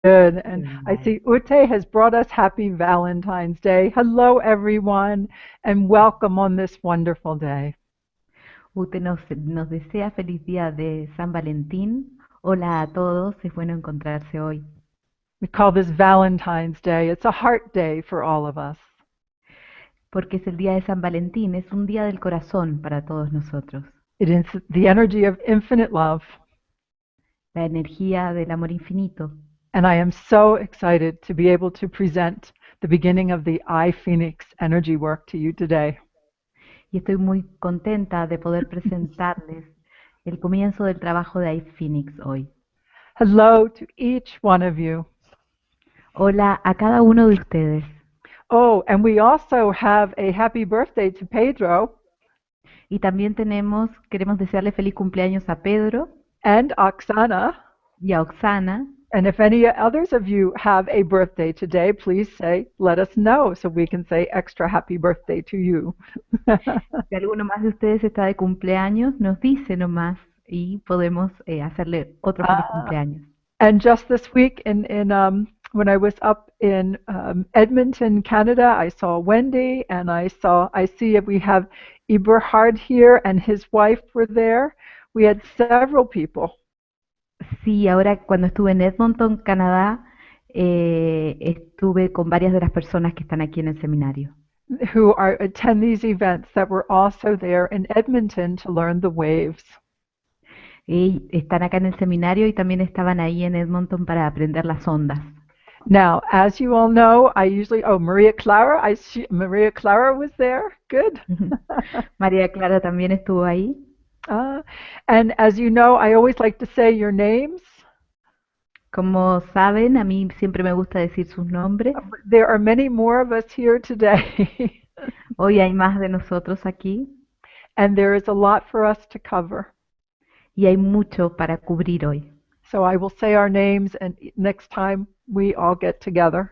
Good. And I Vale. see Ute has brought us happy Valentine's Day. Hello, everyone, and welcome on this wonderful day. Ute nos desea feliz día de San Valentín. Hola a todos, es bueno encontrarse hoy, We call this Valentine's Day. It's a heart day for all of us. porque es el día de San Valentín, es un día del corazón para todos nosotros, It is the energy of infinite love. la energía del amor infinito. And I am so excited to be able to present the beginning of the iPhoenix energy work to you today. Y estoy muy contenta de poder presentarles el comienzo del trabajo de iPhoenix hoy. Hello to each one of you. Hola a cada uno de ustedes. Oh, and we also have a happy birthday to Pedro Y también queremos desearle feliz cumpleaños a Pedro and Oksana. y a Oxana. And if any others of you have a birthday today, please let us know so we can say extra happy birthday to you. Si alguno más de ustedes está de cumpleaños, nos dice nomás y podemos hacerle otro feliz Uh, cumpleaños. and just this week, when I was up in Edmonton, Canada, I saw Wendy, and I see we have Eberhard here, and his wife were there. We had several people. Sí, ahora cuando estuve en Edmonton, Canadá, estuve con varias de las personas que están aquí en el seminario. Who attend these events that were also there in Edmonton to learn the waves. Y están acá en el seminario y también estaban ahí en Edmonton para aprender las ondas. Now, as you all know, Maria Clara, Maria Clara was there. Good. María Clara también estuvo ahí. And as you know, I always like to say your names. Como saben, a mí siempre me gusta decir sus nombres. There are many more of us here today. Hoy hay más de nosotros aquí. And there is a lot for us to cover. Y hay mucho para cubrir hoy. So I will say our names and next time we all get together.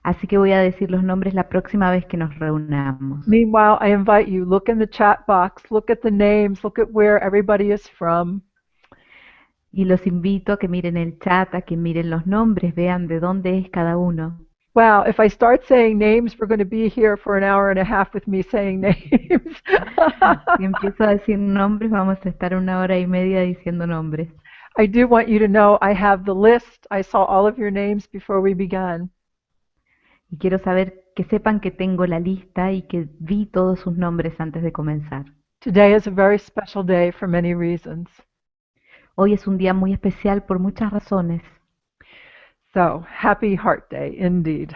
Así que voy a decir los nombres la próxima vez que nos reunamos. Meanwhile, I invite you, look in the chat box, look at the names, look at where everybody is from. Y los invito a que miren el chat, a que miren los nombres, vean de dónde es cada uno. Wow, if I start saying names, we're going to be here for an hour and a half with me saying names. Si empiezo a decir nombres, vamos a estar 1 hora y media diciendo nombres. I do want you to know I have the list. I saw all of your names before we began. Y quiero que sepan que tengo la lista y que vi todos sus nombres antes de comenzar. Today is a very special day for many reasons. Hoy es un día muy especial por muchas razones. So, happy Heart Day, indeed.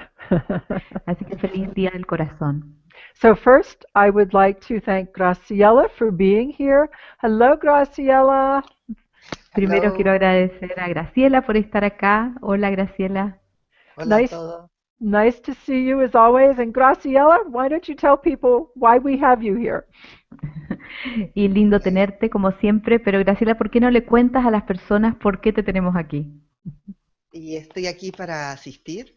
Así que feliz día del corazón. So first, I would like to thank Graciela for being here. Hello, Graciela. Primero Hello. quiero agradecer a Graciela por estar acá. Hola, Graciela. Hola a Nice, todos. nice to see you as always. And Graciela, why don't you tell people why we have you here? Y lindo tenerte como siempre, pero Graciela, ¿por qué no le cuentas a las personas por qué te tenemos aquí? Y estoy aquí para asistir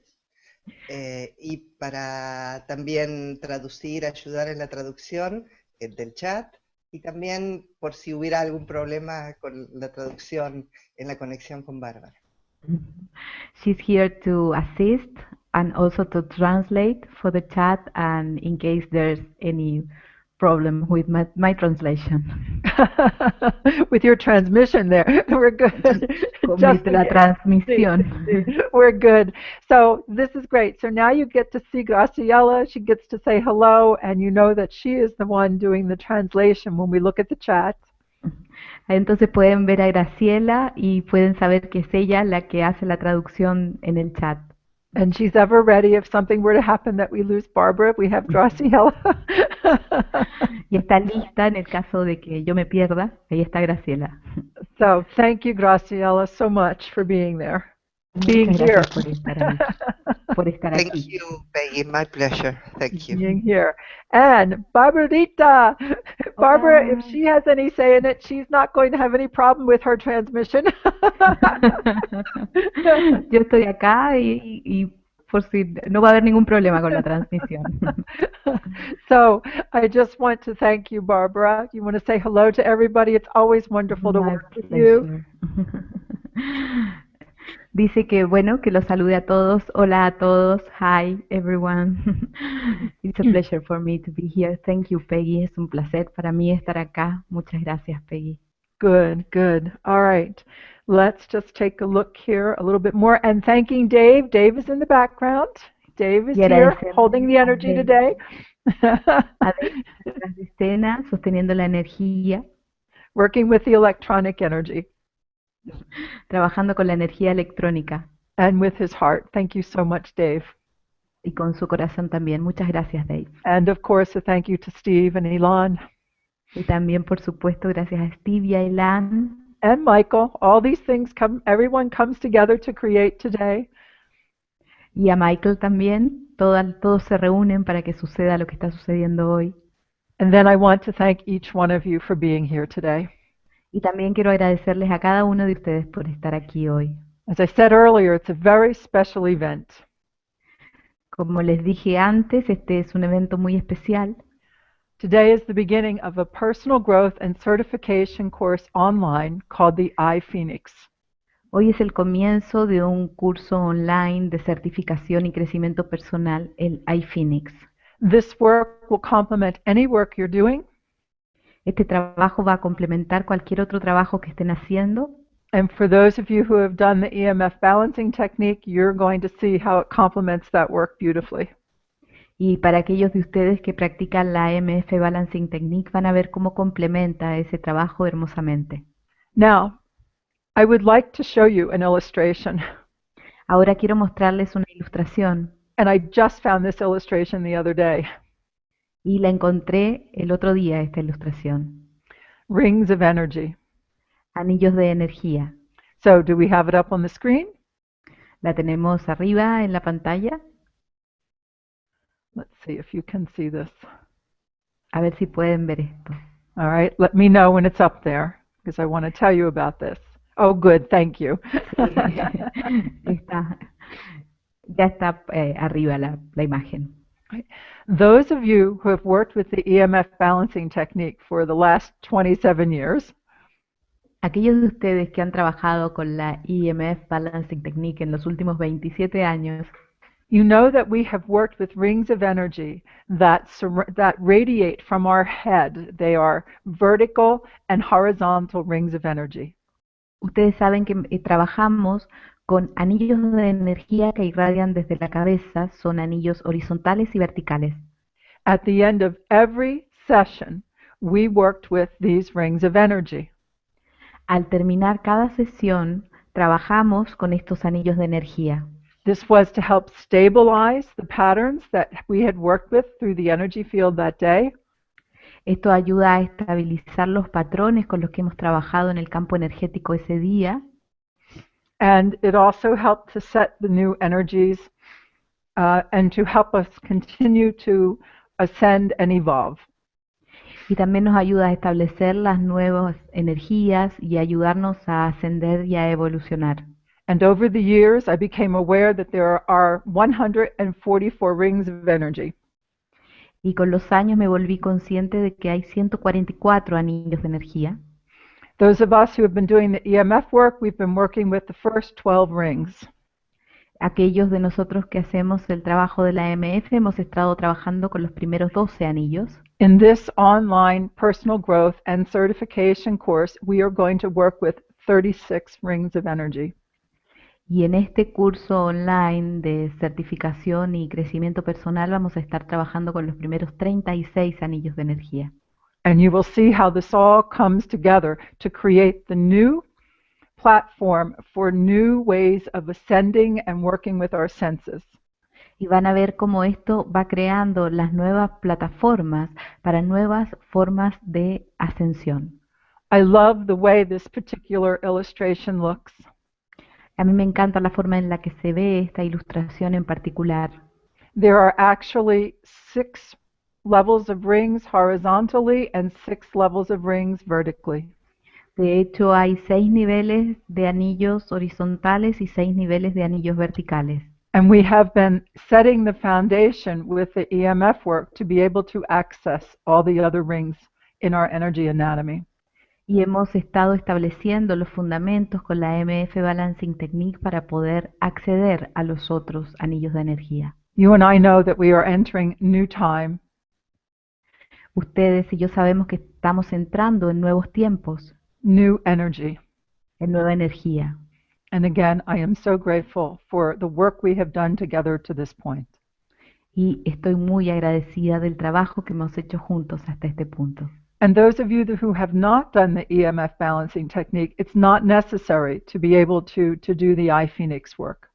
y para también traducir, ayudar en la traducción del chat y también por si hubiera algún problema con la traducción en la conexión con Bárbara. She's here to assist and also to translate for the chat and in case there's any problem with my translation. With your transmission there. We're good. Con la transmisión. We're good. So this is great. So now you get to see Graciela. She gets to say hello, and you know that she is the one doing the translation when we look at the chat. Entonces pueden ver a Graciela y pueden saber que es ella la que hace la traducción en el chat. And she's ever ready if something were to happen that we lose Barbara. We have Graciela. Y está lista en el caso de que yo me pierda. Ahí está Graciela. So thank you, Graciela, so much for being there. Being Muchas here. gracias por estar ahí, por estar Thank aquí. you, Peggy. My pleasure. Thank you. Being here. And Barbarita. Barbara, if she has any say in it, she's not going to have any problem with her transmission. Yo estoy acá y por si no va a haber ningún problema con la transmisión. So I just want to thank you, Barbara. You want to say hello to everybody? It's always wonderful to My work with you. pleasure. Dice que bueno, que los salude a todos. Hola a todos. Hi everyone. It's a pleasure for me to be here. Thank you, Peggy. Es un placer para mí estar acá. Muchas gracias, Peggy. Good, good. All right. Let's just take a look here a little bit more. And thanking Dave. Dave is in the background. Dave is Y here holding agradecerle the energy today. A Dave detrás de escena, sosteniendo la energía, Working with the electronic energy trabajando con la energía electrónica and with his heart. Thank you so much, Dave. y con su corazón también. Muchas gracias, Dave. And of course, a thank you to Steve and Elon Y también, por supuesto, gracias a Steve y a Ilan and Michael. All these things come, everyone comes together to create today. y a Michael también. Todos se reúnen para que suceda lo que está sucediendo hoy. And then I want to thank each one of you for being here today. Y también quiero agradecerles a cada uno de ustedes por estar aquí hoy. As I said earlier, it's a very special event. Como les dije antes, este es un evento muy especial. Today is the beginning of a personal growth and certification course online called the iPhoenix. Hoy es el comienzo de un curso online de certificación y crecimiento personal, el iPhoenix. This work will complement any work you're doing. Este trabajo va a complementar cualquier otro trabajo que estén haciendo. And for those of you who have done the EMF balancing technique, you're going to see how it complements that work beautifully. Y para aquellos de ustedes que practican la EMF Balancing Technique van a ver cómo complementa ese trabajo hermosamente. Now, I would like to show you an illustration. Ahora quiero mostrarles una ilustración And I just found this illustration the other day. y la encontré el otro día, esta ilustración. Rings of energy. Anillos de energía. So, do we have it up on the screen? La tenemos arriba en la pantalla. Let's see if you can see this. A ver si pueden ver esto. All right, let me know when it's up there because I want to tell you about this. Oh, good, thank you. Está, ya está arriba la imagen. Those of you who have worked with the EMF balancing technique for the last 27 years, Aquellos de ustedes que han trabajado con la EMF Balancing Technique en los últimos 27 años, you know that we have worked with rings of energy that radiate from our head. They are vertical and horizontal rings of energy. ustedes saben que trabajamos con anillos de energía que irradian desde la cabeza, son anillos horizontales y verticales. At the end of every session, we worked with these rings of energy. Al terminar cada sesión, trabajamos con estos anillos de energía. This was to help stabilize the patterns that we had worked with through the energy field that day. Esto ayuda a estabilizar los patrones con los que hemos trabajado en el campo energético ese día. And it also helped to set the new energies and to help us continue to ascend and evolve. Y también nos ayuda a establecer las nuevas energías y ayudarnos a ascender y a evolucionar. And over the years, I became aware that there are 144 rings of energy. Y con los años me volví consciente de que hay 144 anillos de energía. Those of us who have been doing the EMF work, we've been working with the first 12 rings. Aquellos de nosotros que hacemos el trabajo de la EMF hemos estado trabajando con los primeros 12 anillos. In this online personal growth and certification course, we are going to work with 36 rings of energy. Y en este curso online de certificación y crecimiento personal vamos a estar trabajando con los primeros 36 anillos de energía. And you will see how this all comes together to create the new platform for new ways of ascending and working with our senses. Y van a ver cómo esto va creando las nuevas plataformas para nuevas formas de ascensión. I love the way this particular illustration looks. A mí me encanta la forma en la que se ve esta ilustración en particular. There are actually 6 levels of rings horizontally and 6 levels of rings vertically. De hecho, hay 6 niveles de anillos horizontales y 6 niveles de anillos verticales. And we have been setting the foundation with the EMF work to be able to access all the other rings in our energy anatomy. Y hemos estado estableciendo los fundamentos con la MF Balancing Technique para poder acceder a los otros anillos de energía. You and I know that we are entering new time, Ustedes y yo sabemos que estamos entrando en nuevos tiempos, new energy. en nueva energía. And again, I am so grateful for the work we have done together to this point. Y estoy muy agradecida del trabajo que hemos hecho juntos hasta este punto. And those of you who have not done the EMF balancing technique, it's not necessary to be able to do the iPhoenix work.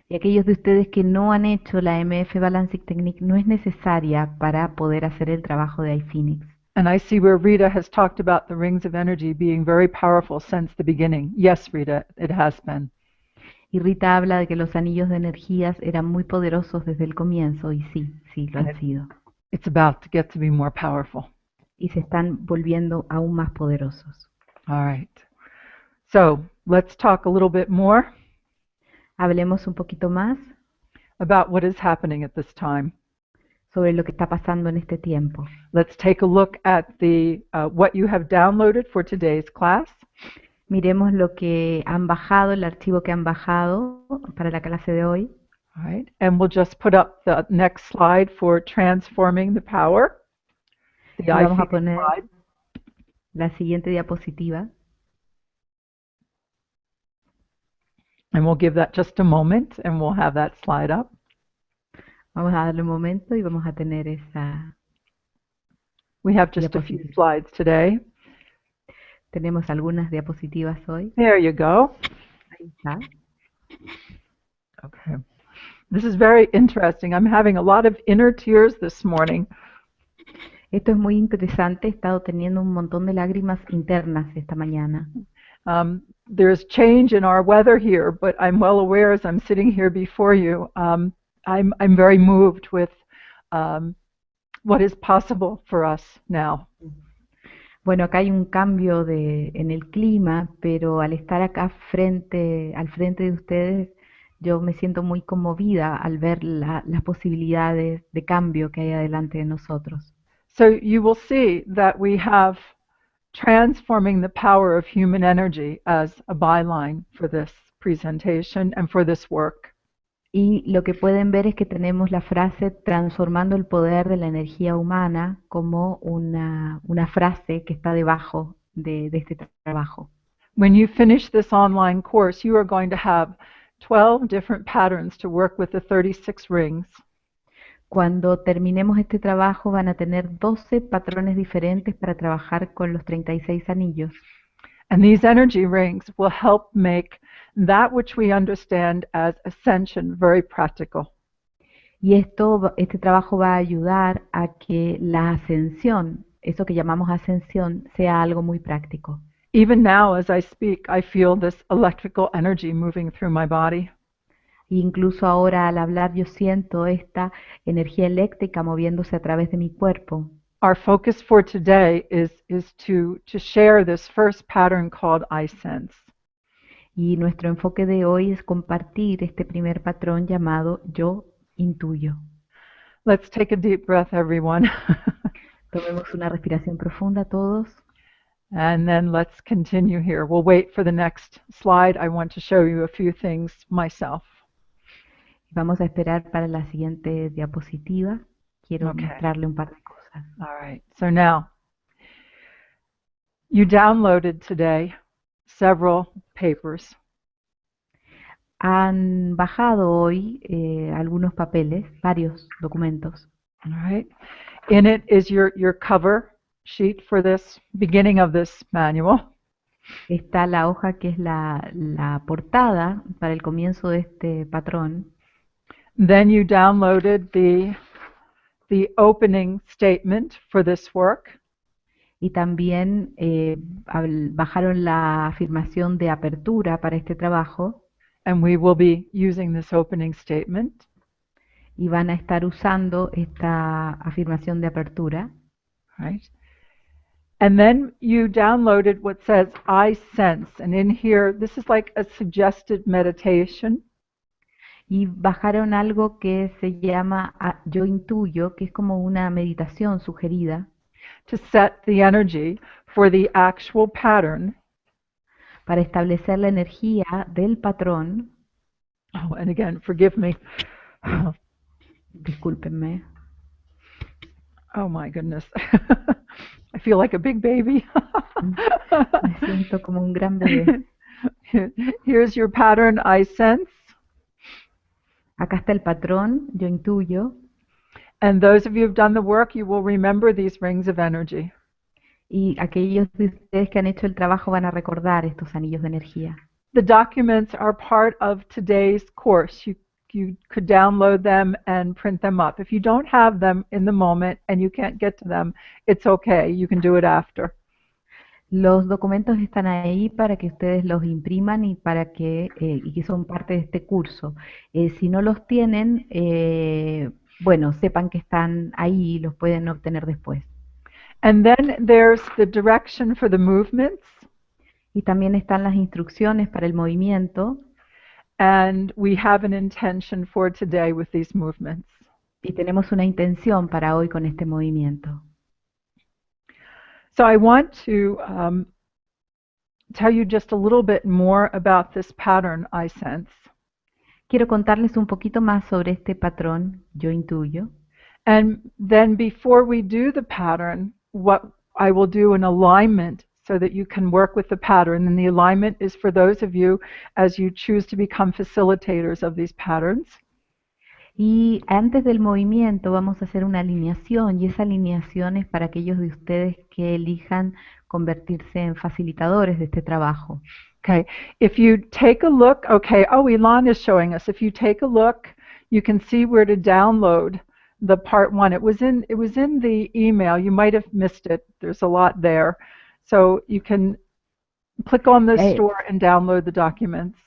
Y aquellos de ustedes que no han hecho la MF Balancing Technique no es necesaria para poder hacer el trabajo de iPhoenix. And I see where Rita has talked about the rings of energy being very powerful since the beginning. Yes, Rita, it has been. Y Rita habla de que los anillos de energías eran muy poderosos desde el comienzo, y sí, sí, lo han sido. It's about to get to be more powerful. Y se están volviendo aún más poderosos. All right. So let's talk a little bit more Hablemos un poquito más about what is happening at this time. sobre lo que está pasando en este tiempo. Let's take a look at what you have downloaded for today's class. Miremos lo que han bajado, el archivo que han bajado para la clase de hoy. All right. And we'll just put up the next slide for transforming the power. The Y vamos a iPhoenix poner slide. la siguiente diapositiva. And we'll give that just a moment and we'll have that slide up. Vamos a darle un momento y vamos a tener esa. We have just a few Diapositiva. slides today. Tenemos algunas diapositivas hoy. There you go. Ahí está. Okay. This is very interesting. I'm having a lot of inner tears this morning. Esto es muy interesante. He estado teniendo un montón de lágrimas internas esta mañana. There's change in our weather here, but I'm well aware as I'm sitting here before you, I'm very moved with what is possible for us now. Bueno, acá hay un cambio en el clima, pero al estar acá al frente de ustedes, yo me siento muy conmovida al ver las posibilidades de cambio que hay adelante de nosotros. So you will see that we have transforming the power of human energy as a byline for this presentation and for this work. Y lo que pueden ver es que tenemos la frase transformando el poder de la energía humana como una frase que está debajo de este trabajo. When you finish this online course, you are going to have 12 different patterns to work with the 36 rings. Cuando terminemos este trabajo van a tener 12 patrones diferentes para trabajar con los 36 anillos. And these energy rings will help make that which we understand as ascension very practical. Y este trabajo va a ayudar a que la ascensión, eso que llamamos ascensión, sea algo muy práctico. Even now, as I speak, I feel this electrical energy moving through my body. E incluso ahora al hablar yo siento esta energía eléctrica moviéndose a través de mi cuerpo. Our focus for today is to share this first pattern called I sense. Y nuestro enfoque de hoy es compartir este primer patrón llamado yo intuyo. Let's take a deep breath, everyone. Tomemos una respiración profunda todos. And then let's continue here. We'll wait for the next slide. I want to show you a few things myself. Vamos a esperar para la siguiente diapositiva. Quiero mostrarle un par de cosas. All right. So now, you downloaded today several papers. Han bajado hoy algunos papeles, varios documentos. All right. In it is your cover sheet for this beginning of this manual. Está la hoja que es la portada para el comienzo de este patrón. Then you downloaded the opening statement for this work. Y también bajaron la afirmación de apertura para este trabajo. And we will be using this opening statement. Y van a estar usando esta afirmación de apertura. Right. And then you downloaded what says I sense. And in here, this is like a suggested meditation. Y bajaron algo que se llama yo intuyo, que es como una meditación sugerida. to set the energy for the actual pattern. para establecer la energía del patrón. Oh, and again, forgive me. Discúlpenme. Oh my goodness. I feel like a big baby. Me siento como un gran bebé. Here's your pattern, I sense. Acá está el patrón, yo intuyo. And those of you who've done the work, you will remember these rings of energy. Y aquellos de ustedes que han hecho el trabajo van a recordar estos anillos de energía. The documents are part of today's course. You could download them and print them up. If you don't have them in the moment and you can't get to them, it's okay. You can do it after. Los documentos están ahí para que ustedes los impriman y y que son parte de este curso. Si no los tienen, bueno, sepan que están ahí y los pueden obtener después. And then there's the direction for the movements. Y también están las instrucciones para el movimiento. And we have an intention for today with these movements. Y tenemos una intención para hoy con este movimiento. So I want to tell you just a little bit more about this pattern I sense. Quiero contarles un poquito más sobre este patrón, yo intuyo. And then before we do the pattern, what I will do an alignment so that you can work with the pattern. And the alignment is for those of you as you choose to become facilitators of these patterns. Y antes del movimiento vamos a hacer una alineación y esa alineación es para aquellos de ustedes que elijan convertirse en facilitadores de este trabajo. Okay, if you take a look, okay, oh, Ilan is showing us. If you take a look, you can see where to download the part one. It was in the email. You might have missed it. There's a lot there. So you can click on the store and download the documents.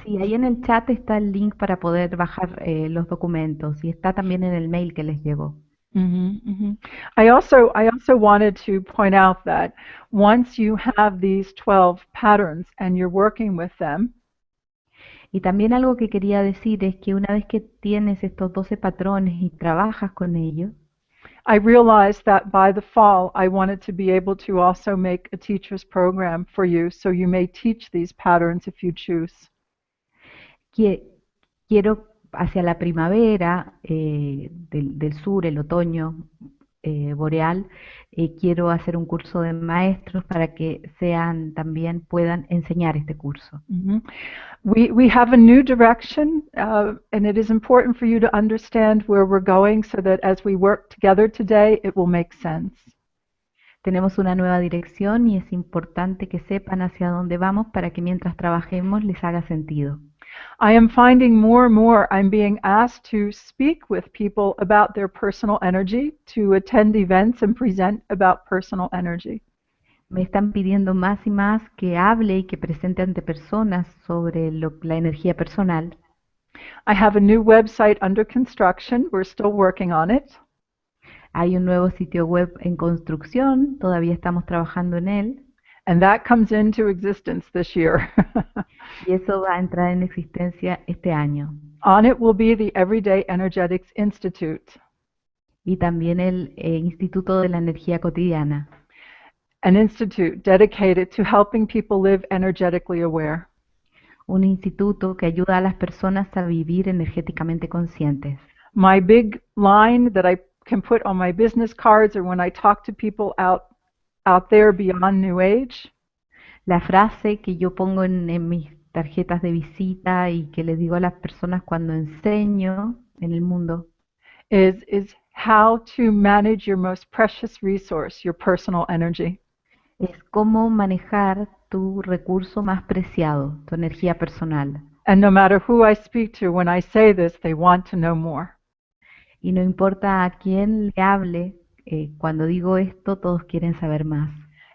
Sí, ahí en el chat está el link para poder bajar los documentos y está también en el mail que les llegó. I also wanted to point out that once you have these 12 patterns and you're working with them, y también algo que quería decir es que una vez que tienes estos 12 patrones y trabajas con ellos, I realized that by the fall I wanted to be able to also make a teacher's program for you so you may teach these patterns if you choose. Quiero hacia la primavera del sur, el otoño boreal, quiero hacer un curso de maestros para que también puedan enseñar este curso. We have a new direction and it is important for you to understand where we're going so that as we work together today it will make sense. Tenemos una nueva dirección y es importante que sepan hacia dónde vamos para que mientras trabajemos les haga sentido. I am finding more and more I'm being asked to speak with people about their personal energy, to attend events and present about personal energy. Me están pidiendo más y más que hable y que presente ante personas sobre la energía personal. I have a new website under construction. We're still working on it. Hay un nuevo sitio web en construcción, todavía estamos trabajando en él. And that comes into existence this year. Y eso va a entrar en existencia este año. On it will be the Everyday Energetics Institute. Y también el Instituto de la Energía Cotidiana. An institute dedicated to helping people live energetically aware. Un instituto que ayuda a las personas a vivir energéticamente conscientes. My big line that I can put on my business cards or when I talk to people out there beyond New Age. La frase que yo pongo en mis tarjetas de visita y que les digo a las personas cuando enseño en el mundo is how to manage your most precious resource, your personal energy. Es cómo manejar tu recurso más preciado, tu energía personal. And no matter who I speak to, when I say this, they want to know more. Y no importa a quién le hable, cuando digo esto, todos quieren saber más.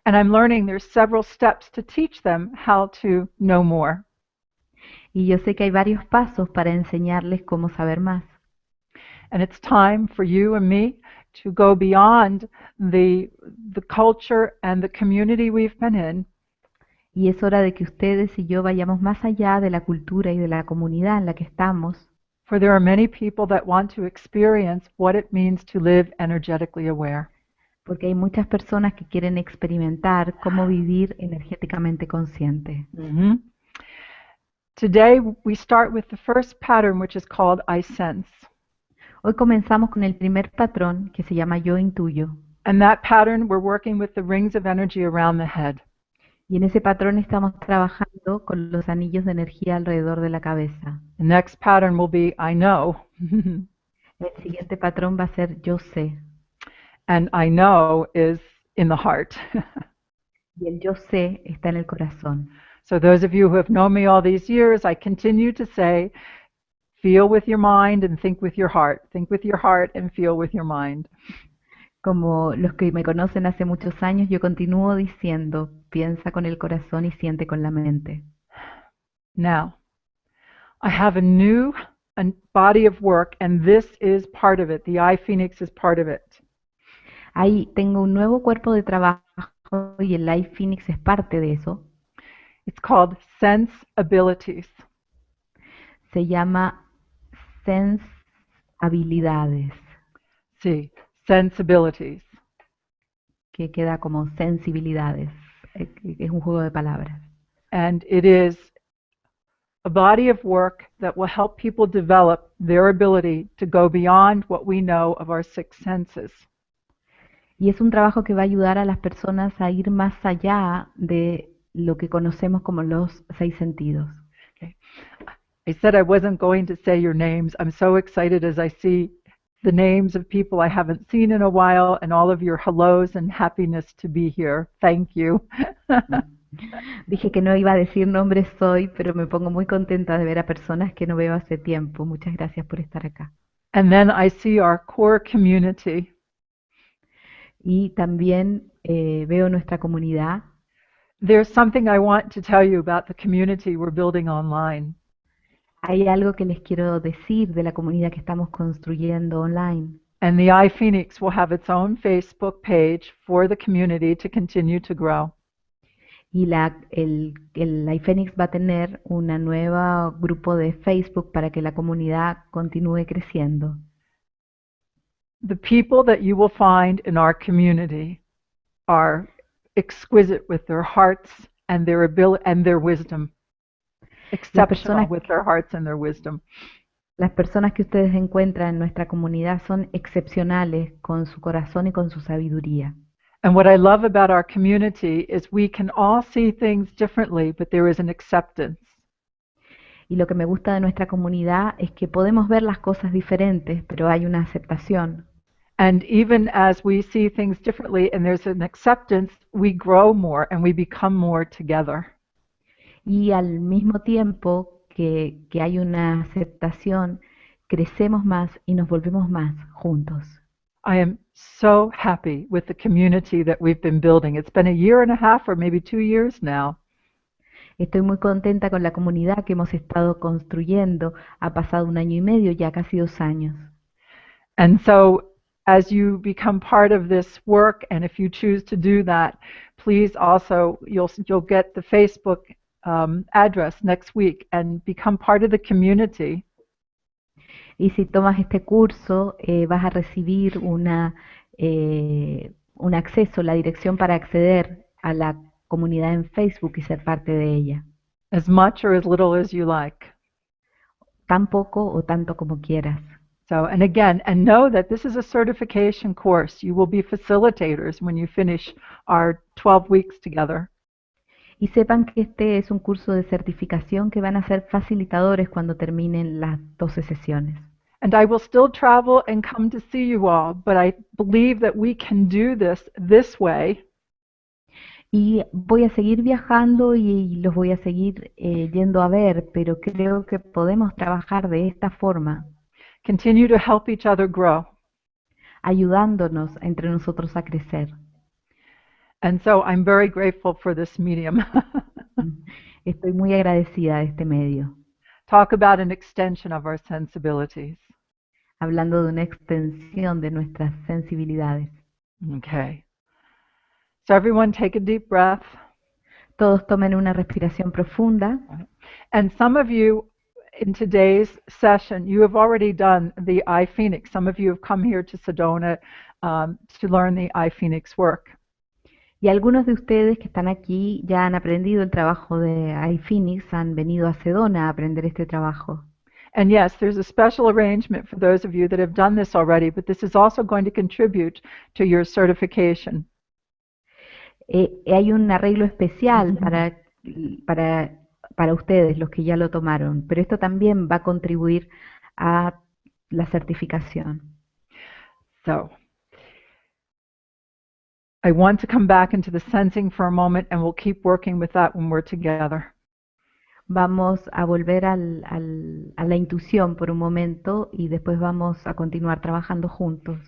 And I'm learning there's several steps to teach them how to know more. Y yo sé que hay varios pasos para enseñarles cómo saber más. And it's time for you and me to go beyond the culture and the community we've been in. Y es hora de que ustedes y yo vayamos más allá de la cultura y de la comunidad en la que estamos. For there are many people that want to experience what it means to live energetically aware. porque hay muchas personas que quieren experimentar cómo vivir energéticamente consciente. Hmm. Today, we start with the first pattern, which is called I sense. Hoy comenzamos con el primer patrón que se llama Yo Intuyo. And that pattern, we're working with the rings of energy around the head. Y en ese patrón estamos trabajando con los anillos de energía alrededor de la cabeza. The next pattern will be I know. El siguiente patrón va a ser Yo sé. And I know is in the heart. Y el Yo sé está en el corazón. So those of you who have known me all these years, I continue to say, feel with your mind and think with your heart. Think with your heart and feel with your mind. Como los que me conocen hace muchos años, yo continúo diciendo, piensa con el corazón y siente con la mente. Now, I have a new body of work, and this is part of it. The iPhoenix is part of it. Ahí tengo un nuevo cuerpo de trabajo y el iPhoenix es parte de eso. It's called Sense Abilities. Se llama Sense Habilidades, Sí, Sensibilities. que queda como sensibilidades. Es un juego de palabras. And it is a body of work that will help people develop their ability to go beyond what we know of our six senses. Y es un trabajo que va a ayudar a las personas a ir más allá de lo que conocemos como los 6 sentidos. Okay. I said I wasn't going to say your names. I'm so excited as I see the names of people I haven't seen in a while and all of your hellos and happiness to be here. Thank you. Dije que no iba a decir nombres hoy, pero me pongo muy contenta de ver a personas que no veo hace tiempo. Muchas gracias por estar acá. And then I see our core community. Y también veo nuestra comunidad. There's something I want to tell you about the community we're building online. Hay algo que les quiero decir de la comunidad que estamos construyendo online. And the iPhoenix will have its own Facebook page for the community to continue to grow. Y el iPhoenix va a tener un nuevo grupo de Facebook para que la comunidad continúe creciendo. The people that you will find in our community are exquisite with their hearts and their ability and their wisdom. Exceptional with their hearts and their wisdom. Las personas que ustedes encuentran en nuestra comunidad son excepcionales con su corazón y con su sabiduría. And what I love about our community is we can all see things differently, but there is an acceptance. Y lo que me gusta de nuestra comunidad es que podemos ver las cosas diferentes, pero hay una aceptación. And even as we see things differently and there's an acceptance, we grow more and we become more together. Y al mismo tiempo que hay una aceptación, crecemos más y nos volvemos más juntos. I am so happy with the community that we've been building. It's been a year and a half or maybe 2 years now. Estoy muy contenta con la comunidad que hemos estado construyendo. Ha pasado 1 año y medio, ya casi 2 años. And so as you become part of this work, and if you choose to do that, please also, you'll get the Facebook address next week and become part of the community. Y si tomas este curso, vas a recibir un acceso, la dirección para acceder a la comunidad en Facebook y ser parte de ella. As much or as little as you like. Tan poco o tanto como quieras. So, and again, and know that this is a certification course. You will be facilitators when you finish our 12 weeks together. Y sepan que este es un curso de certificación que van a ser facilitadores cuando terminen las 12 sesiones. And I will still travel and come to see you all, but I believe that we can do this way. Y voy a seguir viajando y los voy a seguir yendo a ver, pero creo que podemos trabajar de esta forma. Continue to help each other grow. Ayudándonos entre nosotros a crecer. And so I'm very grateful for this medium. Estoy muy agradecida de este medio. Talk about an extension of our sensibilities. Hablando de una extensión de nuestras sensibilidades. Okay. So everyone take a deep breath. Todos tomen una respiración profunda. And some of you in today's session, you have already done the iPhoenix. Some of you have come here to Sedona to learn the iPhoenix work. Y algunos de ustedes que están aquí ya han aprendido el trabajo de iPhoenix, han venido a Sedona a aprender este trabajo. And yes, there's a special arrangement for those of you that have done this already, but this is also going to contribute to your certification. Hay un arreglo especial para, para ustedes, los que ya lo tomaron, pero esto también va a contribuir a la certificación. So I want to come back into the sensing for a moment, and we'll keep working with that when we're together. Vamos a volver a la intuición por un momento y después vamos a continuar trabajando juntos.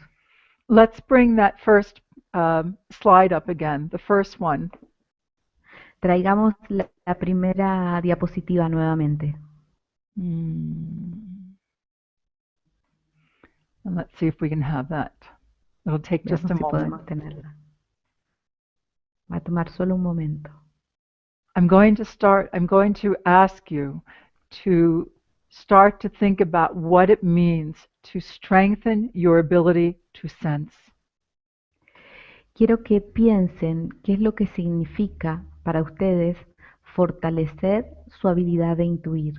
Let's bring that first slide up again, the first one. Traigamos la primera diapositiva nuevamente. And let's see if we can have that. It'll take just Veamos a si moment. podemos tenerla. Va a tomar solo un momento. I'm going to ask you to start to think about what it means to strengthen your ability to sense. Quiero que piensen qué es lo que significa para ustedes fortalecer su habilidad de intuir.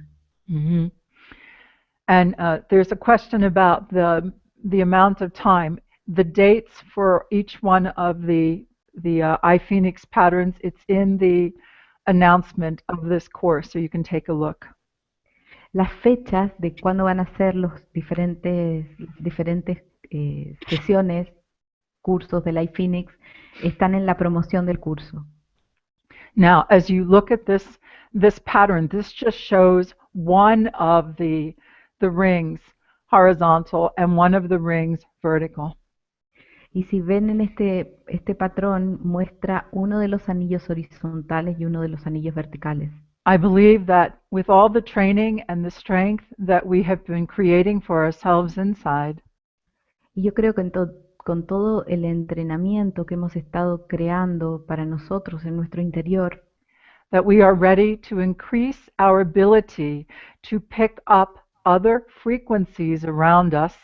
Mm-hmm. And there's a question about the amount of time, the dates for each one of the iPhoenix patterns. It's in the announcement of this course, so you can take a look. Las fechas de cuándo van a ser los diferentes sesiones, cursos del iPhoenix, están en la promoción del curso. Now, as you look at this pattern, this just shows one of the rings horizontal and one of the rings vertical. Y si ven en este patrón, muestra uno de los anillos horizontales y uno de los anillos verticales. I believe that with all the training and the strength that we have been creating for ourselves inside, Y yo creo que con todo el entrenamiento que hemos estado creando para nosotros en nuestro interior, that we are ready to increase our ability to pick up other frequencies around us,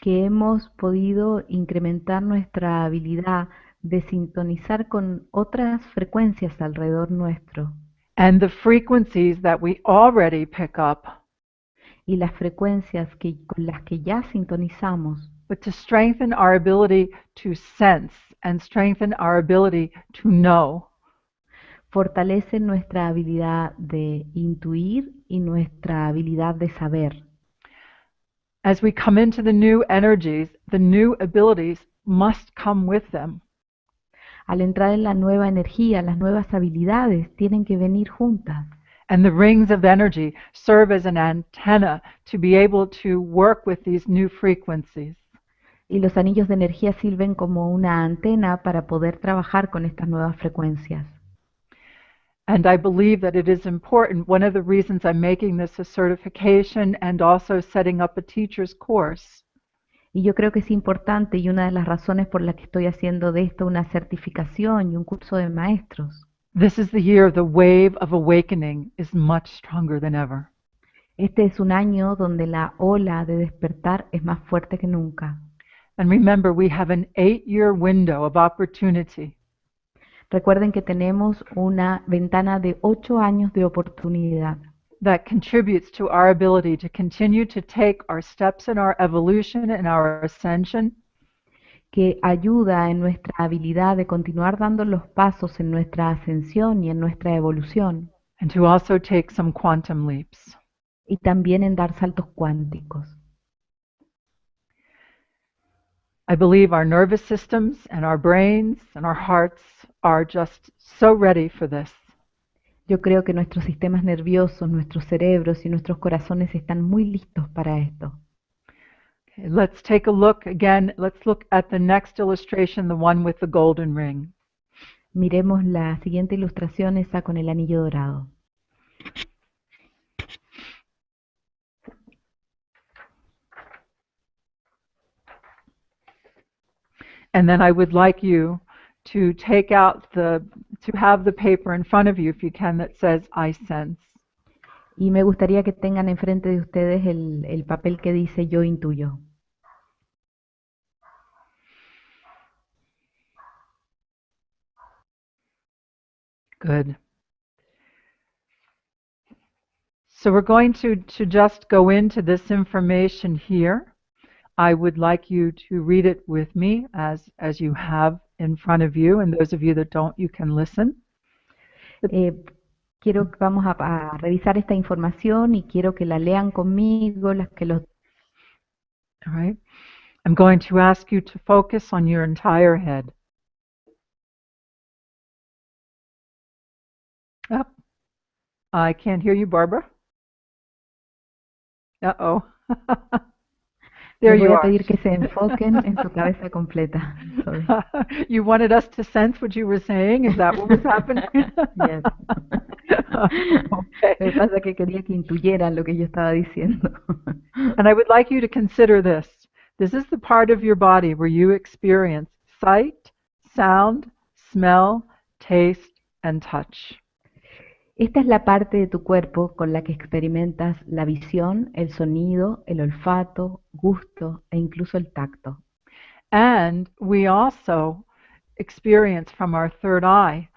que hemos podido incrementar nuestra habilidad de sintonizar con otras frecuencias alrededor nuestro and the frequencies that we already pick up, y las frecuencias con las que ya sintonizamos, but to strengthen our ability to sense and strengthen our ability to know. fortalecen nuestra habilidad de intuir y nuestra habilidad de saber. As we come into the new energies, the new abilities must come with them. Al entrar en la nueva energía, las nuevas habilidades tienen que venir juntas. And the rings of energy serve as an antenna to be able to work with these new frequencies. Y los anillos de energía sirven como una antena para poder trabajar con estas nuevas frecuencias. And I believe that it is important. One of the reasons I'm making this a certification and also setting up a teacher's course Y yo creo que es importante y una de las razones por las que estoy haciendo de esto una certificación y un curso de maestros. This is the year the wave of awakening is much stronger than ever. Este es un año donde la ola de despertar es más fuerte que nunca. And remember, we have an 8-year window of opportunity. Recuerden que tenemos una ventana de 8 años de oportunidad That contributes to our ability to continue to take our steps in our evolution and our ascension, que ayuda en nuestra habilidad de continuar dando los pasos en nuestra ascensión y en nuestra evolución, and to also take some quantum leaps. y también en dar saltos cuánticos. I believe our nervous systems and our brains and our hearts are just so ready for this. Yo creo que nuestros sistemas nerviosos, nuestros cerebros y nuestros corazones están muy listos para esto. Okay, let's take a look again. Let's look at the next illustration, the one with the golden ring. Miremos la siguiente ilustración, esa con el anillo dorado. And then I would like you to take out to have the paper in front of you, if you can, that says I sense. Y me gustaría que tengan enfrente de ustedes el papel que dice yo intuyo. Good. So we're going to just go into this information here. I would like you to read it with me as you have in front of you, and those of you that don't, you can listen. Eh, quiero que vamos a revisar esta información y quiero que la lean conmigo, las que los... All right. I'm going to ask you to focus on your entire head. Oh, I can't hear you, Barbara. Uh-oh. There Les voy you a are. pedir que se enfoquen en su cabeza completa. Sorry. You wanted us to sense what you were saying? Is that what was happening? Yes. Okay. Lo que pasa es que quería que intuyeran lo que yo estaba diciendo. And I would like you to consider this. This is the part of your body where you experience sight, sound, smell, taste, and touch. Esta es la parte de tu cuerpo con la que experimentas la visión, el sonido, el olfato, gusto e incluso el tacto. And we also experience from our third eye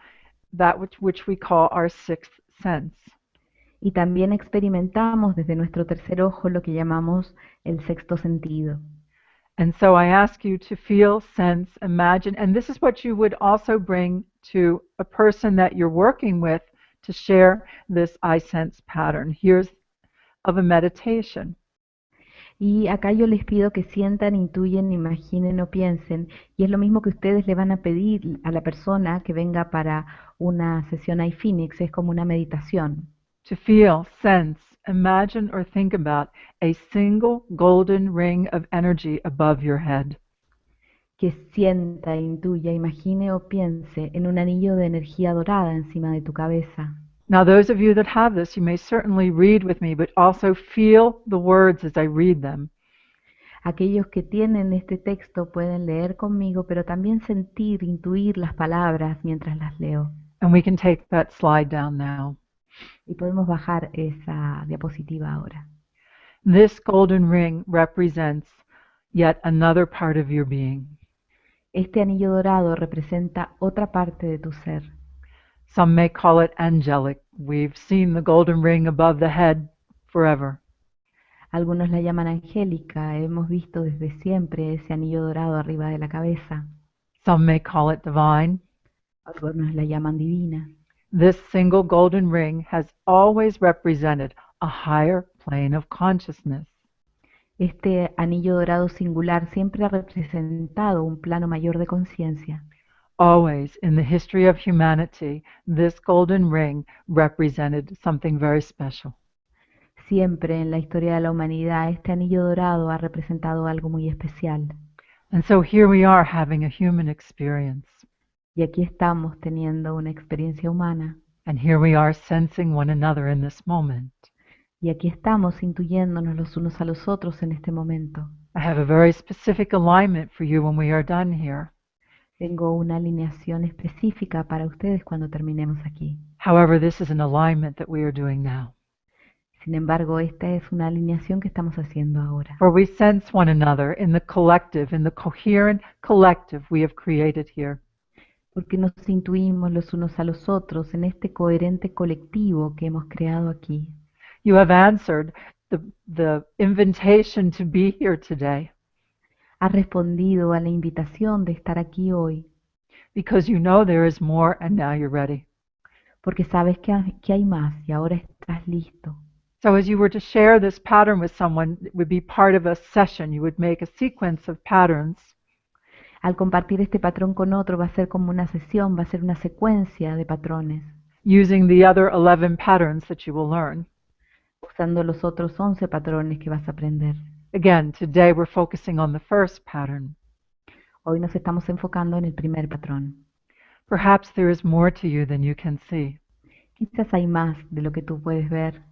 that which we call our sixth sense. Y también experimentamos desde nuestro tercer ojo lo que llamamos el sexto sentido. And so I ask you to feel, sense, imagine, and this is what you would also bring to a person that you're working with to share this I sense pattern. Here's of a meditation. Y acá yo les pido que sientan, intuyen, imaginen o piensen, y es lo mismo que ustedes le van a pedir a la persona que venga para una sesión iPhoenix, es como una meditación. To feel, sense, imagine, or think about a single golden ring of energy above your head. Que sienta, intuya, imagine o piense en un anillo de energía dorada encima de tu cabeza. Now, those of you that have this, you may certainly read with me, but also feel the words as I read them. Aquellos que tienen este texto pueden leer conmigo, pero también sentir, intuir las palabras mientras las leo. And we can take that slide down now. Y podemos bajar esa diapositiva ahora. This golden ring represents yet another part of your being. Este anillo dorado representa otra parte de tu ser. Some may call it angelic. We've seen the golden ring above the head forever. Algunos la llaman angélica, hemos visto desde siempre ese anillo dorado arriba de la cabeza. Some may call it divine. Algunos la llaman divina. This single golden ring has always represented a higher plane of consciousness. Este anillo dorado singular siempre ha representado un plano mayor de conciencia. Always in the history of humanity, this golden ring represented something very special. Siempre en la historia de la humanidad este anillo dorado ha representado algo muy especial. And so here we are having a human experience. Y aquí estamos teniendo una experiencia humana. And here we are sensing one another in this moment. Y aquí estamos intuyéndonos los unos a los otros en este momento. I have a very specific alignment for you when we are done here. Tengo una alineación específica para ustedes cuando terminemos aquí. However, this is an alignment that we are doing now. Sin embargo, esta es una alineación que estamos haciendo ahora. For we sense one another in the collective, in the coherent collective we have created here. Porque nos intuimos los unos a los otros en este coherente colectivo que hemos creado aquí. You have answered the invitation to be here today Has respondido a la invitación de estar aquí hoy, because you know there is more and now you're ready. porque sabes que hay más y ahora estás listo. So as you were to share this pattern with someone, it would be part of a session. You would make a sequence of patterns. Al compartir este patrón con otro va a ser como una sesión, va a ser una secuencia de patrones, Using the other 11 patterns that you will learn. usando los otros 11 patrones que vas a aprender. Again, today we're focusing on the first pattern. Hoy nos estamos enfocando en el primer patrón. Perhaps there is more to you than you can see. Quizás hay más de lo que tú puedes ver.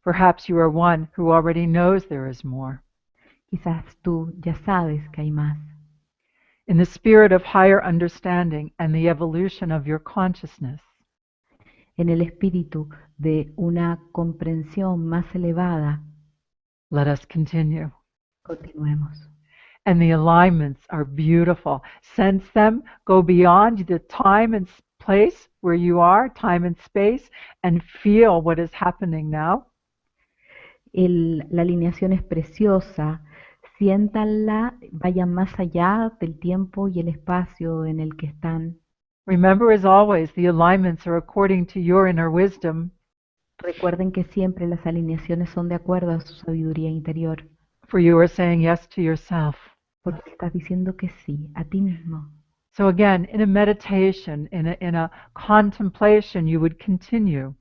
Perhaps you are one who already knows there is more. Quizás tú ya sabes que hay más. In the spirit of higher understanding and the evolution of your consciousness, En el espíritu de una comprensión más elevada, let us continue. continuemos. And the alignments are beautiful. Sense them, go beyond the time and place where you are, time and space, and feel what is happening now. La alineación es preciosa. Siéntanla, vayan más allá del tiempo y el espacio en el que están. Remember, as always, the alignments are according to your inner wisdom, Recuerden que siempre las alineaciones son de acuerdo a su sabiduría interior, for you are saying yes to yourself. porque estás diciendo que sí a ti mismo. So again, in a meditation, in a contemplation, you would continue.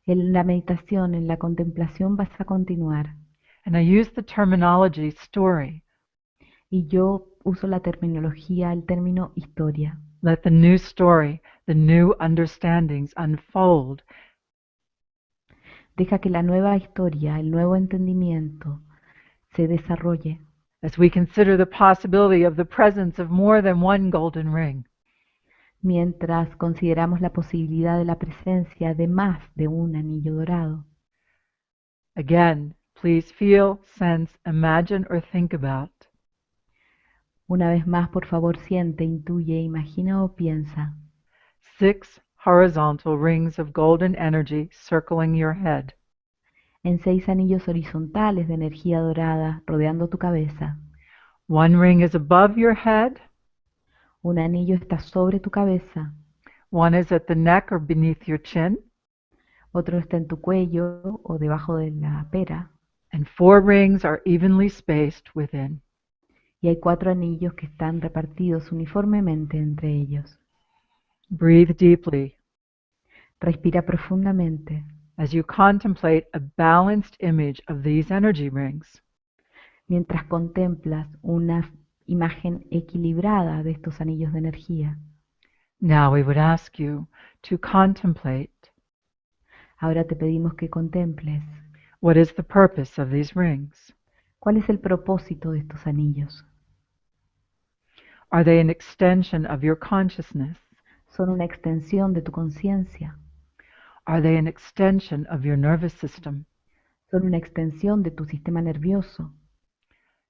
En la meditación, en la contemplación vas a continuar. And I use the terminology story. Y yo uso la terminología, el término historia. Let the new story, the new understandings unfold. Deja que la nueva historia, el nuevo entendimiento se desarrolle As we consider the possibility of the presence of more than one golden ring. mientras consideramos la posibilidad de la presencia de más de un anillo dorado. Again, please feel, sense, imagine, or think about Una vez más, por favor, siente, intuye, imagina o piensa 6 horizontal rings of golden energy circling your head. en 6 anillos horizontales de energía dorada rodeando tu cabeza. One ring is above your head, Un anillo está sobre tu cabeza, one is at the neck or beneath your chin, otro está en tu cuello o debajo de la pera, and 4 rings are evenly spaced within. y hay 4 anillos que están repartidos uniformemente entre ellos. Breathe deeply Respira profundamente as you contemplate a balanced image of these energy rings. mientras contemplas una imagen equilibrada de estos anillos de energía. Now we would ask you to contemplate Ahora te pedimos que contemples what is the purpose of these rings. cuál es el propósito de estos anillos. Are they an extension of your consciousness? Son una extensión de tu conciencia, Are they an extension of your nervous system? son una extensión de tu sistema nervioso.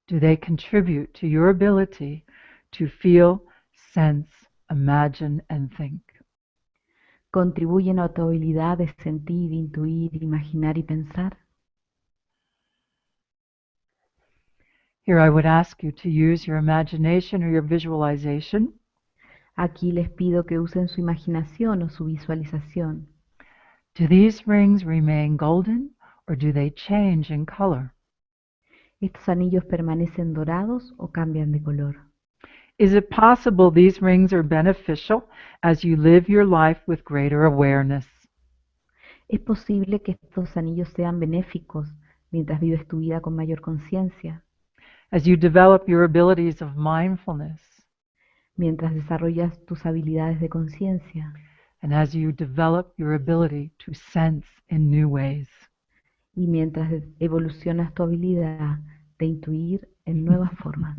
Do they contribute to your ability to feel, sense, imagine, and think? ¿Contribuyen a tu habilidad de sentir, intuir, imaginar y pensar? Here I would ask you to use your imagination or your visualization Aquí les pido que usen su imaginación o su visualización. Do these rings remain golden or do they change in color? ¿Estos anillos permanecen dorados o cambian de color? Is it possible these rings are beneficial as you live your life with greater awareness? ¿Es posible que estos anillos sean benéficos mientras vives tu vida con mayor conciencia, As you develop your abilities of mindfulness, mientras desarrollas tus habilidades de conciencia and as you develop your ability to sense in new ways? y mientras evolucionas tu habilidad de intuir en nuevas formas?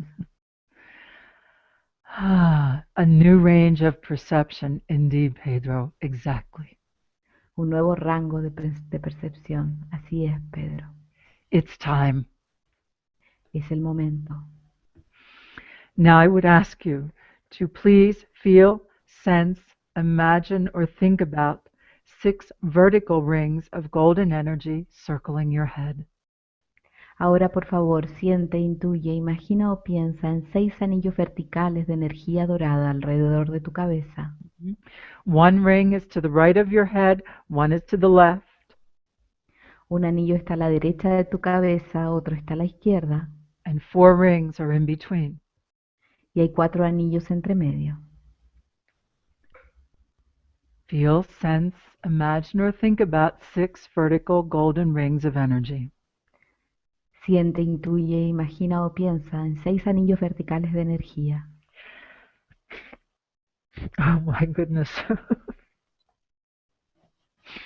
A new range of perception, indeed, Pedro, exactly. Un nuevo rango de percepción. Así es, Pedro. It's time. Es el momento. Now I would ask you to please feel, sense, imagine, or think about 6 vertical rings of golden energy circling your head. Ahora, por favor, siente, intuye, imagina o piensa en 6 anillos verticales de energía dorada alrededor de tu cabeza. One ring is to the right of your head, one is to the left, Un anillo está a la derecha de tu cabeza, otro está a la izquierda, and 4 rings are in between. y hay 4 anillos entre medio. Feel, sense, imagine, or think about 6 vertical golden rings of energy. Siente, intuye, imagina o piensa en 6 anillos verticales de energía. Oh my goodness.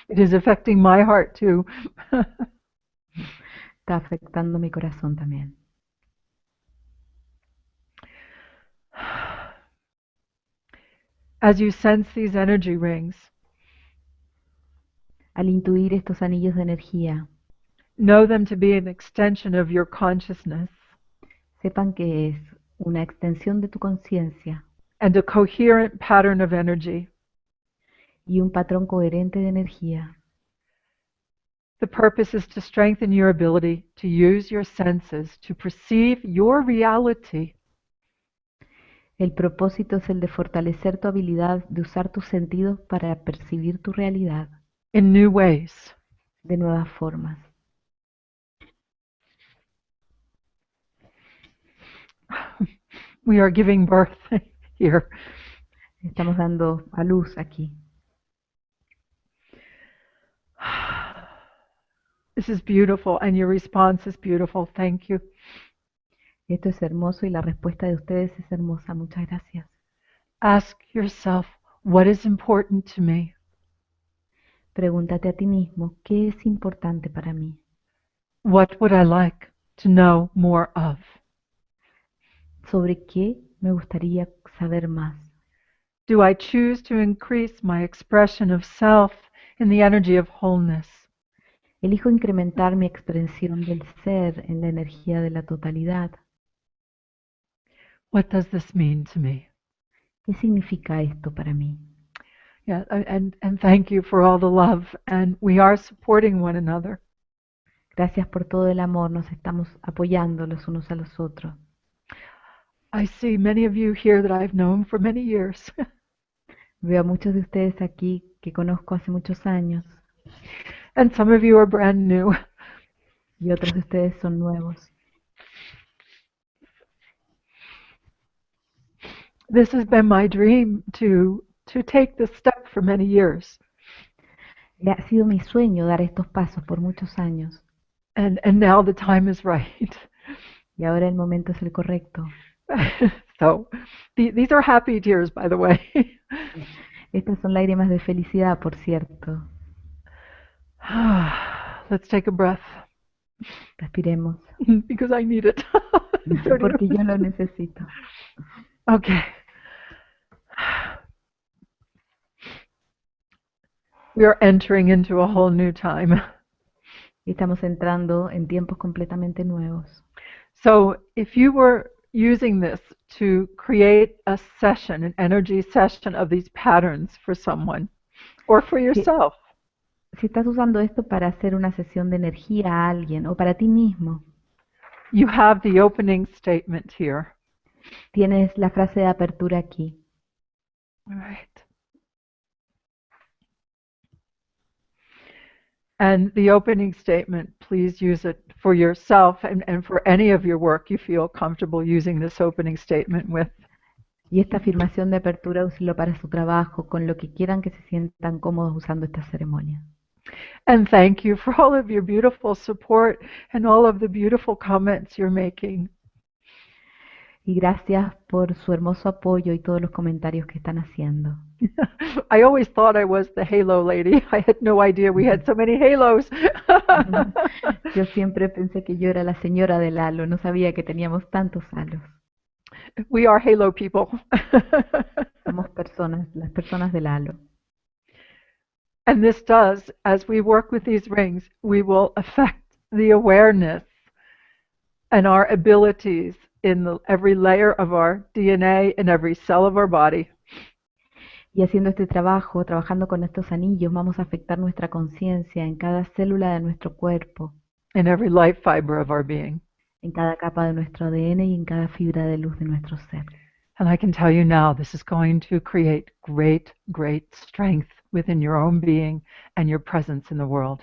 It is affecting my heart too. Está afectando mi corazón también. As you sense these energy rings, Al intuir estos anillos de energía, know them to be an extension of your consciousness. sepan que es una extensión de tu conciencia. and a coherent pattern of energy. y un patrón coherente de energía. The purpose is to strengthen your ability to use your senses to perceive your reality El propósito es el de fortalecer tu habilidad de usar tus sentidos para percibir tu realidad in new ways. de nuevas formas. We are giving birth here. Estamos dando a luz aquí. This is beautiful, and your response is beautiful. Thank you. Esto es hermoso y la respuesta de ustedes es hermosa. Muchas gracias. Ask yourself, what is important to me? Pregúntate a ti mismo, ¿qué es importante para mí? What would I like to know more of? ¿Sobre qué me gustaría saber más? Do I choose to increase my expression of self in the energy of wholeness? Elijo incrementar mi expresión del ser en la energía de la totalidad. What does this mean to me? ¿Qué significa esto para mí? Yeah, and thank you for all the love, and we are supporting one another. Gracias por todo el amor, nos estamos apoyando los unos a los otros. I see many of you here that I've known for many years. Veo a muchos de ustedes aquí que conozco hace muchos años And some of you are brand new. y otros de ustedes son nuevos. This has been my dream to take this step for many years. Ha sido mi sueño dar estos pasos por muchos años And now the time is right. y ahora el momento es el correcto. So these are happy tears, by the way. Estas son lágrimas de felicidad, por cierto. Let's take a breath Respiremos, because I need it. porque yo lo necesito. Okay. We are entering into a whole new time. Estamos entrando en tiempos completamente nuevos. So if you were using this to create a session, an energy session of these patterns for someone or for yourself, Si estás usando esto para hacer una sesión de energía a alguien o para ti mismo, you have the opening statement here. tienes la frase de apertura aquí. All right. And the opening statement, please use it for yourself and for any of your work you feel comfortable using this opening statement with. Y esta afirmación de apertura úselo para su trabajo, con lo que quieran que se sientan cómodos usando esta ceremonia. And thank you for all of your beautiful support and all of the beautiful comments you're making. Y gracias por su hermoso apoyo y todos los comentarios que están haciendo. I always thought I was the halo lady. I had no idea we had so many halos. Yo siempre pensé que yo era la señora del halo, no sabía que teníamos tantos halos. We are halo people. Somos personas, las personas del halo. And this does, as we work with these rings, we will affect the awareness and our abilities in every layer of our DNA and every cell of our body. Y haciendo este trabajo, trabajando con estos anillos, vamos a afectar nuestra conciencia en cada célula de nuestro cuerpo, In every life fiber of our being. en cada capa de nuestro ADN y en cada fibra de luz de nuestro ser. And I can tell you now, this is going to create great, great strength within your own being and your presence in the world.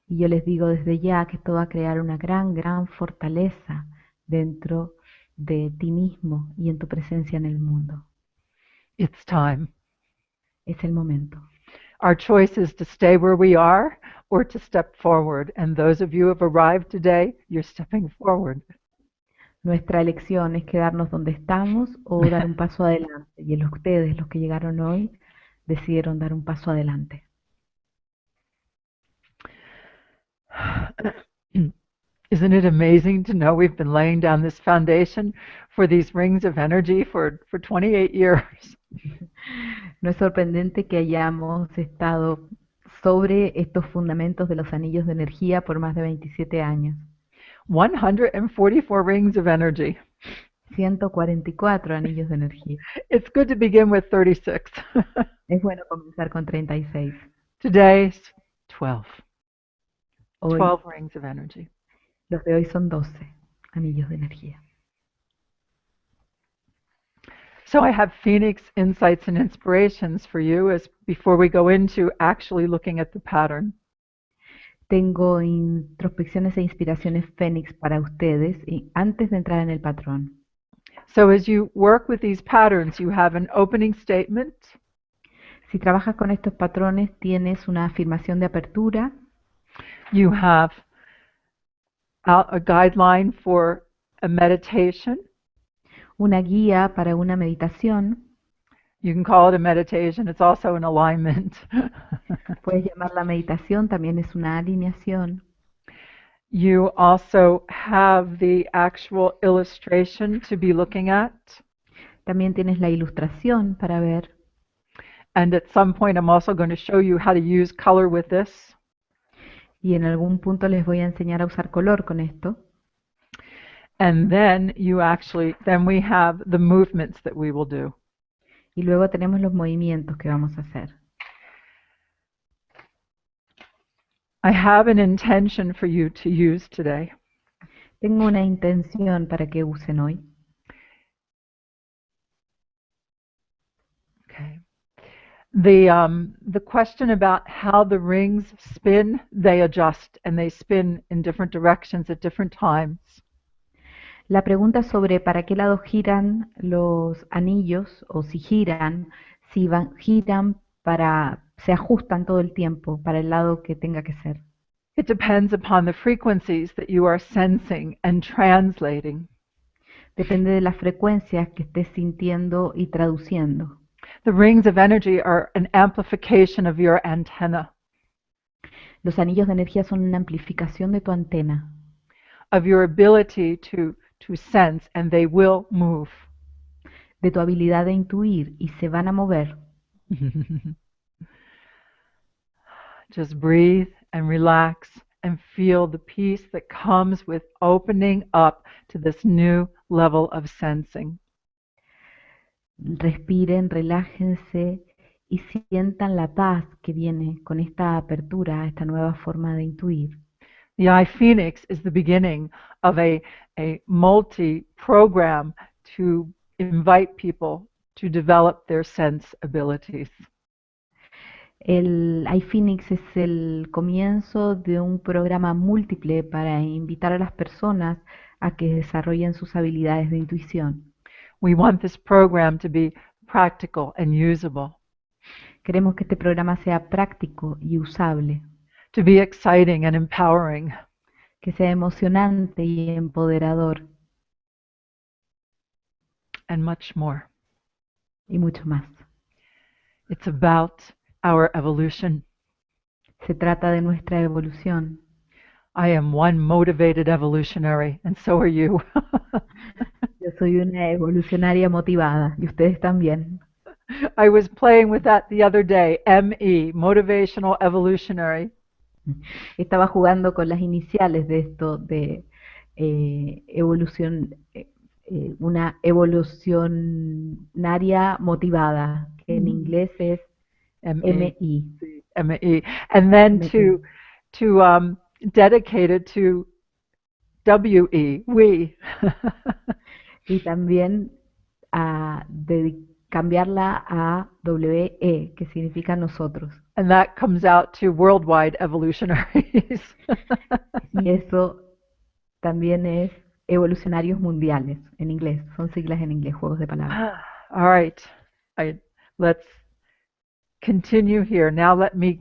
Y yo les digo desde ya que esto va a crear una gran, gran fortaleza dentro de ti mismo y en tu presencia en el mundo. It's time. Es el momento. Our choice is to stay where we are or to step forward. And those of you who have arrived today, you're stepping forward. Nuestra elección es quedarnos donde estamos o dar un paso adelante. Y ustedes, los que llegaron hoy, decidieron dar un paso adelante. Isn't it amazing to know we've been laying down this foundation for these rings of energy for 28 years? ¿No es sorprendente que hayamos estado sobre estos fundamentos de los anillos de energía por más de 27 años? 144 rings of energy. 144 anillos de energía. It's good to begin with 36. Es bueno comenzar con 36. Today's 12. Hoy, 12 rings of energy. los de hoy son 12 anillos de energía. So I have Phoenix insights and inspirations for you as before we go into actually looking at the pattern. Tengo introspecciones e inspiraciones Fénix para ustedes y antes de entrar en el patrón. So as you work with these patterns, you have an opening statement, Si trabajas con estos patrones, tienes una afirmación de apertura, you have a guideline for a meditation. una guía para una meditación. You can call it a meditation, it's also an alignment. Puedes llamarla meditación, también es una alineación. You also have the actual illustration to be looking at. También tienes la ilustración para ver. And at some point, I'm also going to show you how to use color with this. Y en algún punto les voy a enseñar a usar color con esto. And then we have the movements that we will do. Y luego tenemos los movimientos que vamos a hacer. I have an intention for you to use today. Tengo una intención para que usen hoy. Okay. The question about how the rings spin, they adjust and they spin in different directions at different times. La pregunta sobre para qué lado giran los anillos o si giran, giran se ajustan todo el tiempo para el lado que tenga que ser. It depends upon the frequencies that you are sensing and translating. Depende de las frecuencias que estés sintiendo y traduciendo. The rings of energy are an amplification of your antenna, Los anillos de energía son una amplificación de tu antena, of your ability to sense, and they will move. de tu habilidad de intuir y se van a mover. Just breathe and relax and feel the peace that comes with opening up to this new level of sensing. Respiren, relájense y sientan la paz que viene con esta apertura a esta nueva forma de intuir. The iPhoenix is the beginning of a multi-program to invite people to develop their sense abilities. El iPhoenix es el comienzo de un programa múltiple para invitar a las personas a que desarrollen sus habilidades de intuición. We want this program to be practical and usable, Queremos que este programa sea práctico y usable, to be exciting and empowering, que sea emocionante y empoderador and much more. y mucho más. It's about our evolution. Se trata de nuestra evolución. I am one motivated evolutionary, and so are you. Yo soy una evolucionaria motivada y ustedes también. I was playing with that the other day, ME, Motivational Evolutionary. Estaba jugando con las iniciales de esto de una evolucionaria motivada, que en inglés es MI. ME. And then to dedicate it to WE, we. Y también cambiarla a WE, que significa nosotros. And that comes out to worldwide evolutionaries. Y eso también es evolucionarios mundiales en inglés, son siglas en inglés, juegos de palabras. All right, let's continue here. Now let me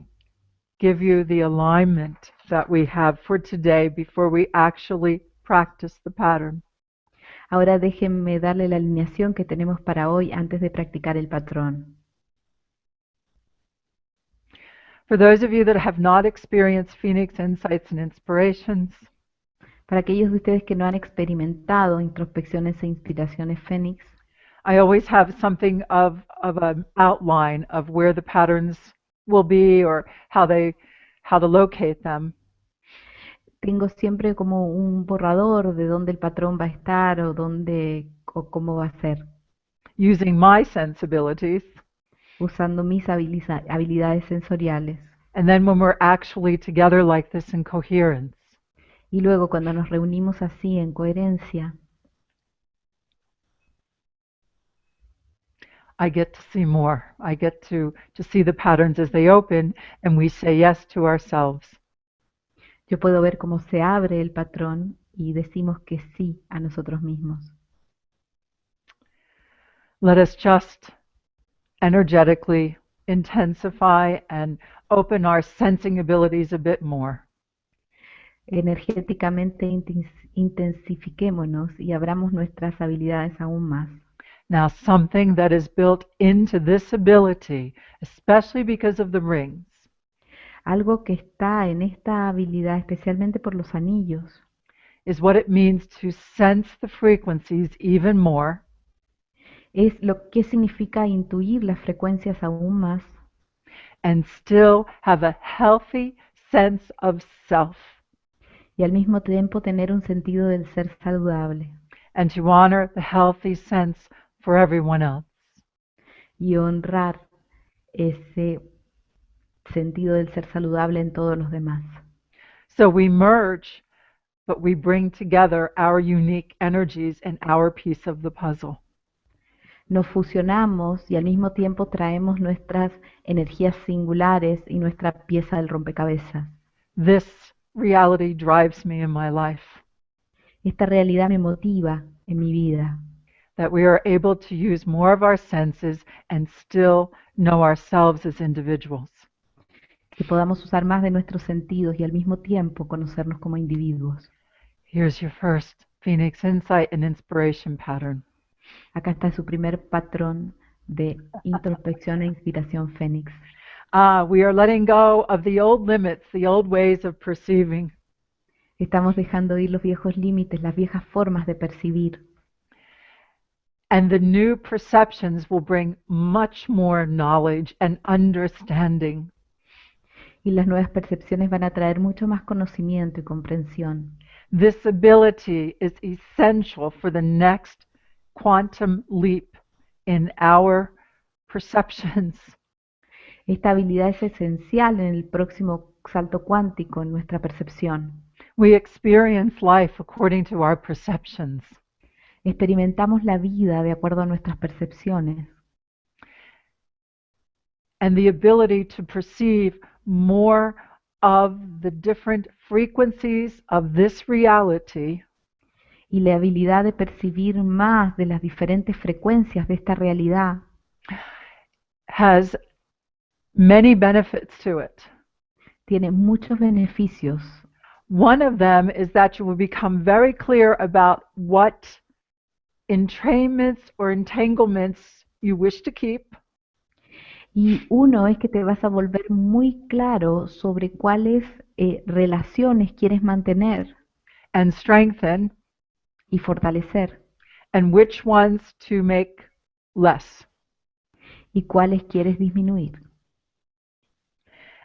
give you the alignment that we have for today before we actually practice the pattern. Ahora déjenme darle la alineación que tenemos para hoy antes de practicar el patrón. For those of you that have not experienced Phoenix insights and inspirations, para aquellos de ustedes que no han experimentado introspecciones e inspiraciones Fénix, I always have something of an outline of where the patterns will be or how to locate them. Tengo siempre como un borrador de dónde el patrón va a estar o o cómo va a ser, using my sensibilities. usando mis habilidades sensoriales. And then when we're actually together like this in coherence, Y luego cuando nos reunimos así en coherencia, I get to see more. I get to see the patterns as they open, and we say yes to ourselves. yo puedo ver cómo se abre el patrón y decimos que sí a nosotros mismos. Let us just energetically intensify and open our sensing abilities a bit more. Energéticamente intensifiquémonos y abramos nuestras habilidades aún más. Now, something that is built into this ability, especially because of the rings, Algo que está en esta habilidad, especialmente por los anillos, is what it means to sense the frequencies even more es lo que significa intuir las frecuencias aún más and still have a healthy sense of self, y al mismo tiempo tener un sentido del ser saludable and to honor the healthy sense for everyone else. y honrar ese sentido del ser saludable en todos los demás. So we merge, but we bring together our unique energies and our piece of the puzzle. Nos fusionamos y al mismo tiempo traemos nuestras energías singulares y nuestra pieza del rompecabezas. This reality drives me in my life, Esta realidad me motiva en mi vida, that we are able to use more of our senses and still know ourselves as individuals. que podamos usar más de nuestros sentidos y al mismo tiempo conocernos como individuos. Here's your first Phoenix insight and inspiration pattern. Acá está su primer patrón de introspección e inspiración fénix. We are letting go of the old limits, the old ways of perceiving. Estamos dejando ir los viejos límites, las viejas formas de percibir. And the new perceptions will bring much more knowledge and understanding. Y las nuevas percepciones van a traer mucho más conocimiento y comprensión. This ability is essential for the next quantum leap in our perceptions. Esta habilidad es esencial en el próximo salto cuántico en nuestra percepción. We experience life according to our perceptions. Experimentamos la vida de acuerdo a nuestras percepciones. And the ability to perceive more of the different frequencies of this reality Y la habilidad de percibir más de las diferentes frecuencias de esta realidad has many benefits to it. tiene muchos beneficios. One of them is that you will become very clear about what entrainments or entanglements you wish to keep, Y uno es que te vas a volver muy claro sobre cuáles relaciones quieres mantener and strengthen, y fortalecer and which ones to make less. y cuáles quieres disminuir.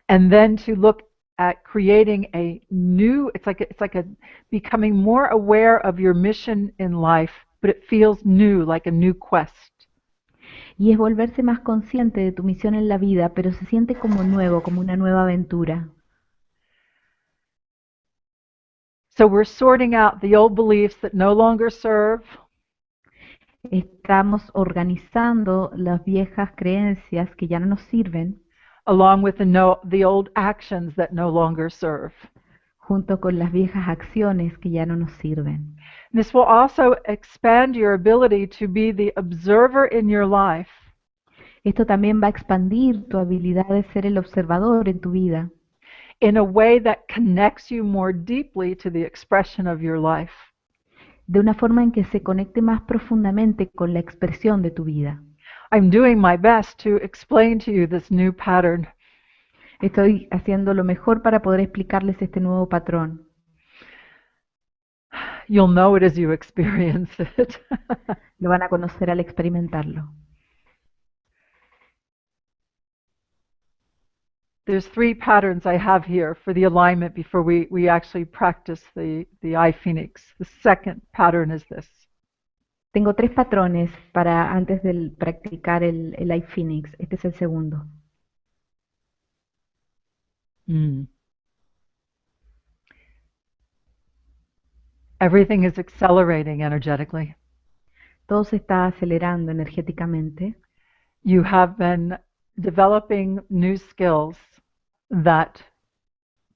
And then to look at creating a new, it's like a becoming more aware of your mission in life, but it feels new, like a new quest. Y es volverse más consciente de tu misión en la vida, pero se siente como nuevo, como una nueva aventura. So we're sorting out the old beliefs that no longer serve, Estamos organizando las viejas creencias que ya no nos sirven, along with the old actions that no longer serve. junto con las viejas acciones que ya no nos sirven. This will also expand your ability to be the observer in your life Esto también va a expandir tu habilidad de ser el observador en tu vida, in a way that connects you more deeply to the expression of your life. de una forma en que se conecte más profundamente con la expresión de tu vida. I'm doing my best to explain to you this new pattern. Estoy haciendo lo mejor para poder explicarles este nuevo patrón. You'll know it as you experience it. Lo van a conocer al experimentarlo. There's 3 patterns I have here for the alignment before we actually practice the iPhoenix. The second pattern is this. Tengo 3 patrones para antes de practicar el iPhoenix. Este es el segundo. Mm. Everything is accelerating energetically. Todo se está acelerando energéticamente. You have been developing new skills that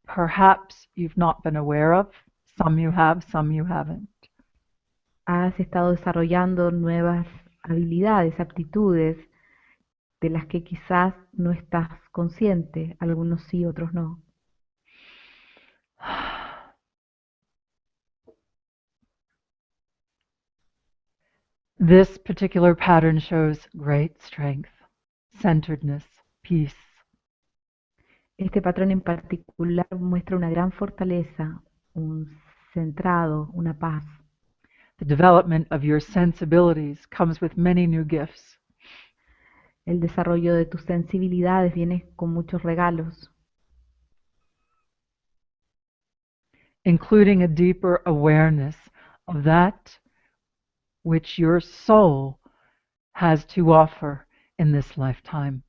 perhaps you've not been aware of. Some you have, some you haven't. Has estado desarrollando nuevas habilidades, aptitudes de las que quizás no estás consciente. Algunos sí, otros no. This particular pattern shows great strength, centeredness, peace. Este patrón en particular muestra una gran fortaleza, un centrado, una paz. The development of your sensibilities comes with many new gifts. El desarrollo de tus sensibilidades viene con muchos regalos, including a deeper awareness of that which your soul has to offer in this lifetime.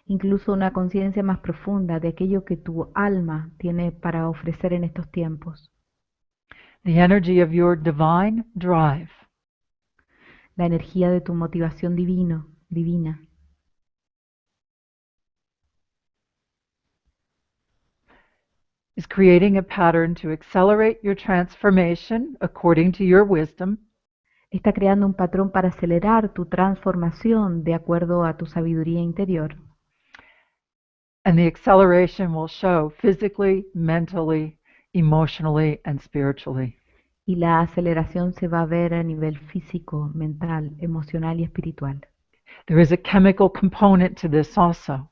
incluso una conciencia más profunda de aquello que tu alma tiene para ofrecer en estos tiempos. The energy of your divine drive La energía de tu motivación divina, is creating a pattern to accelerate your transformation according to your wisdom está creando un patrón para acelerar tu transformación de acuerdo a tu sabiduría interior. and the acceleration will show physically, mentally, emotionally, and spiritually. Y la aceleración se va a ver a nivel físico, mental, emocional y espiritual. There is a chemical component to this also.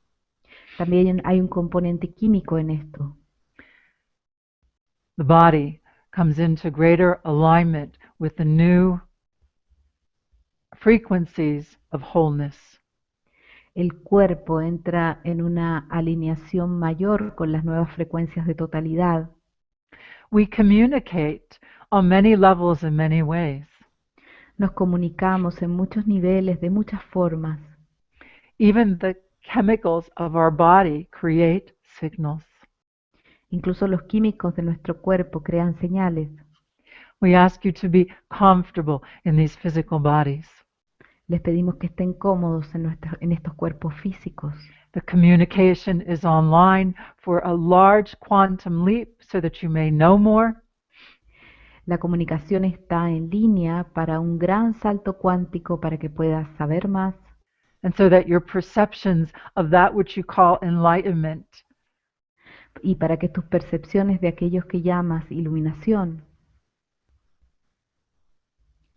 También hay un componente químico en esto. The body comes into greater alignment with the new frequencies of wholeness. El cuerpo entra en una alineación mayor con las nuevas frecuencias de totalidad. We communicate on many levels in many ways. Nos comunicamos en muchos niveles, de muchas formas. Even the chemicals of our body create signals. Incluso los químicos de nuestro cuerpo crean señales. We ask you to be comfortable in these physical bodies. Les pedimos que estén cómodos en estos cuerpos físicos. The communication is online for a large quantum leap so that you may know more. La comunicación está en línea para un gran salto cuántico para que puedas saber más And so that your perceptions of that which you call enlightenment y para que tus percepciones de aquellos que llamas iluminación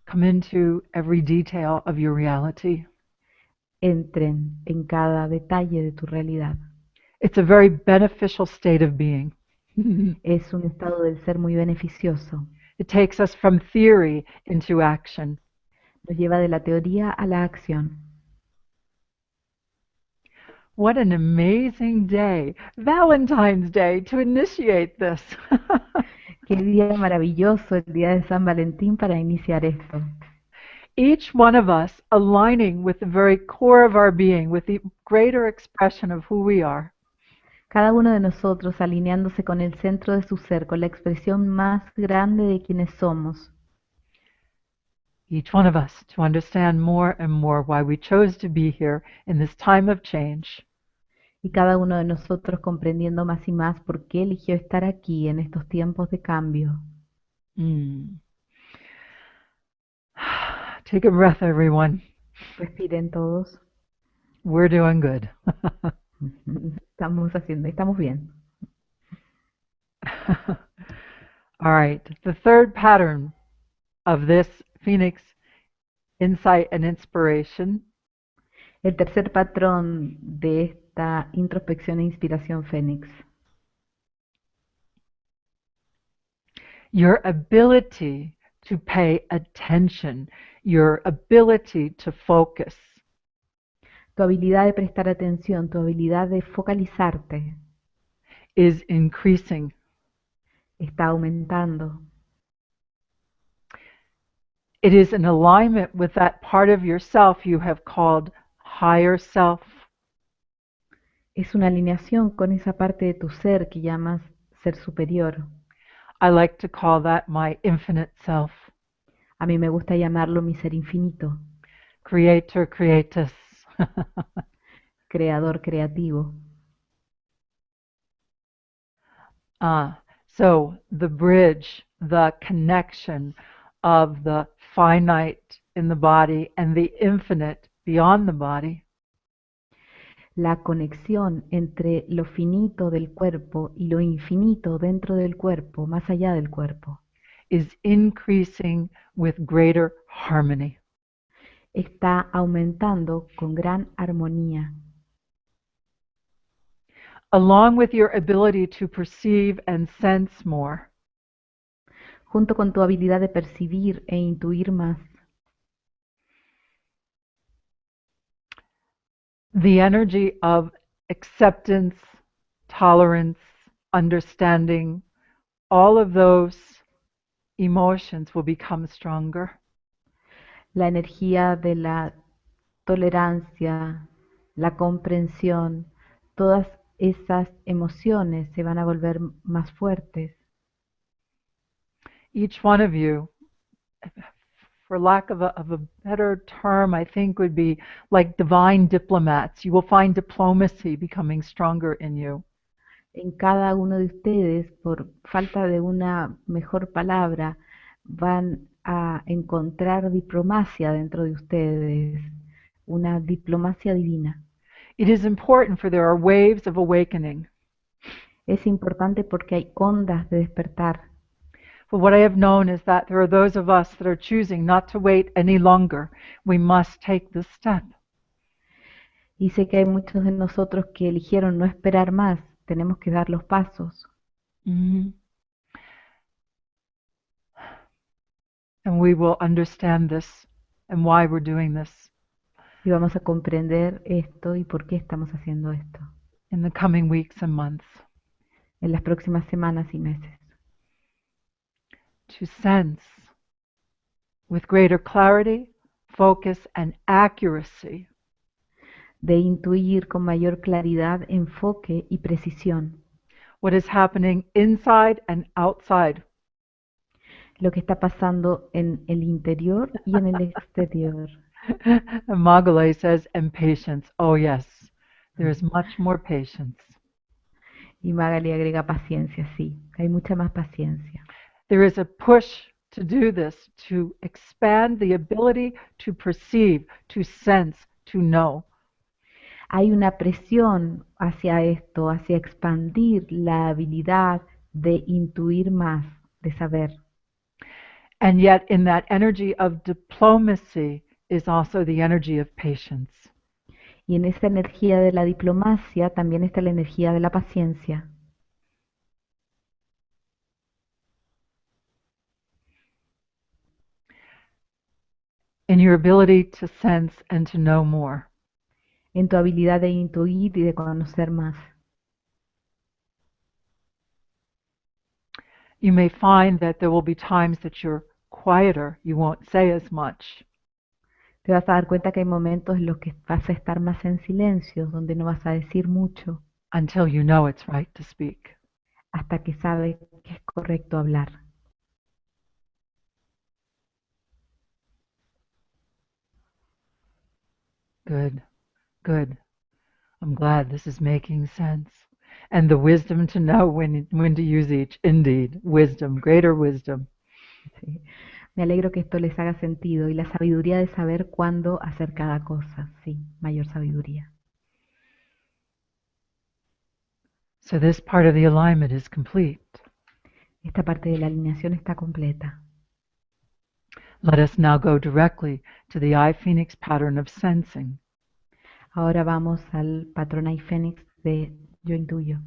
come into every detail of your reality. entren en cada detalle de tu realidad. It's a very beneficial state of being. Es un estado del ser muy beneficioso. It takes us from theory into action. Nos lleva de la teoría a la acción. What an amazing day, Valentine's Day, to initiate this. Qué día maravilloso el día de San Valentín para iniciar esto. Each one of us aligning with the very core of our being, with the greater expression of who we are. Cada uno de nosotros alineándose con el centro de su ser, con la expresión más grande de quienes somos. Each one of us to understand more and more why we chose to be here in this time of change. Y cada uno de nosotros comprendiendo más y más por qué eligió estar aquí en estos tiempos de cambio. Take a breath, everyone. Respiren todos. We're doing good. Estamos bien. All right. The third pattern of this Phoenix insight and inspiration El tercer patrón de esta introspección e inspiración Fénix. your ability to pay attention, your ability to focus. Tu habilidad de prestar atención, tu habilidad de focalizarte Is increasing. está aumentando. It is in alignment with that part of yourself you have called higher self. Es una alineación con esa parte de tu ser que llamas ser superior. I like to call that my infinite self. A mí me gusta llamarlo mi ser infinito, Creator, creatus. creador creativo. So the bridge, the connection of the finite in the body and the infinite beyond the body La conexión entre lo finito del cuerpo y lo infinito dentro del cuerpo, más allá del cuerpo, is increasing with greater harmony. está aumentando con gran armonía. Along with your ability to perceive and sense more, Junto con tu habilidad de percibir e intuir más, the energy of acceptance, tolerance, understanding, all of those emotions will become stronger. la energía de la tolerancia, la comprensión, todas esas emociones se van a volver más fuertes. Each one of you, for lack of a better term, I think would be like divine diplomats. You will find diplomacy becoming stronger in you. En cada uno de ustedes, por falta de una mejor palabra, van a encontrar diplomacia dentro de ustedes, una diplomacia divina. It is important for there are waves of awakening. Es importante porque hay ondas de despertar. But what I have known is that there are those of us that are choosing not to wait any longer. We must take this step. Y sé que hay muchos de nosotros que eligieron no esperar más, tenemos que dar los pasos. Mm-hmm. And we will understand this and why we're doing this Y vamos a comprender esto y por qué estamos haciendo esto in the coming weeks and months. en las próximas semanas y meses. To sense with greater clarity, focus, and accuracy De intuir con mayor claridad, enfoque y precisión what is happening inside and outside. lo que está pasando en el interior y en el exterior. And Magalay says, and patience. Oh, yes, there is much more patience. Y Magali agrega paciencia, sí, hay mucha más paciencia. There is a push to do this, to expand the ability to perceive, to sense, to know. Hay una presión hacia esto, hacia expandir la habilidad de intuir más, de saber. And yet, in that energy of diplomacy is also the energy of patience. Y en esa energía de la diplomacia también está la energía de la paciencia. In your ability to sense and to know more. En tu habilidad de intuir y de conocer más. You may find that there will be times that you're quieter, you won't say as much. Te vas a dar cuenta que hay momentos en los que vas a estar más en silencio, donde no vas a decir mucho, Until you know it's right to speak. hasta que sabes que es correcto hablar. Good, good. I'm glad this is making sense. And the wisdom to know when to use each. Indeed, wisdom, greater wisdom. Sí. Me alegro que esto les haga sentido y la sabiduría de saber cuándo hacer cada cosa, sí, mayor sabiduría. So this part of the alignment is complete. Esta parte de la alineación está completa. Let us now go directly to the iPhoenix pattern of sensing. Ahora vamos al patrón iPhoenix de Yo Intuyo.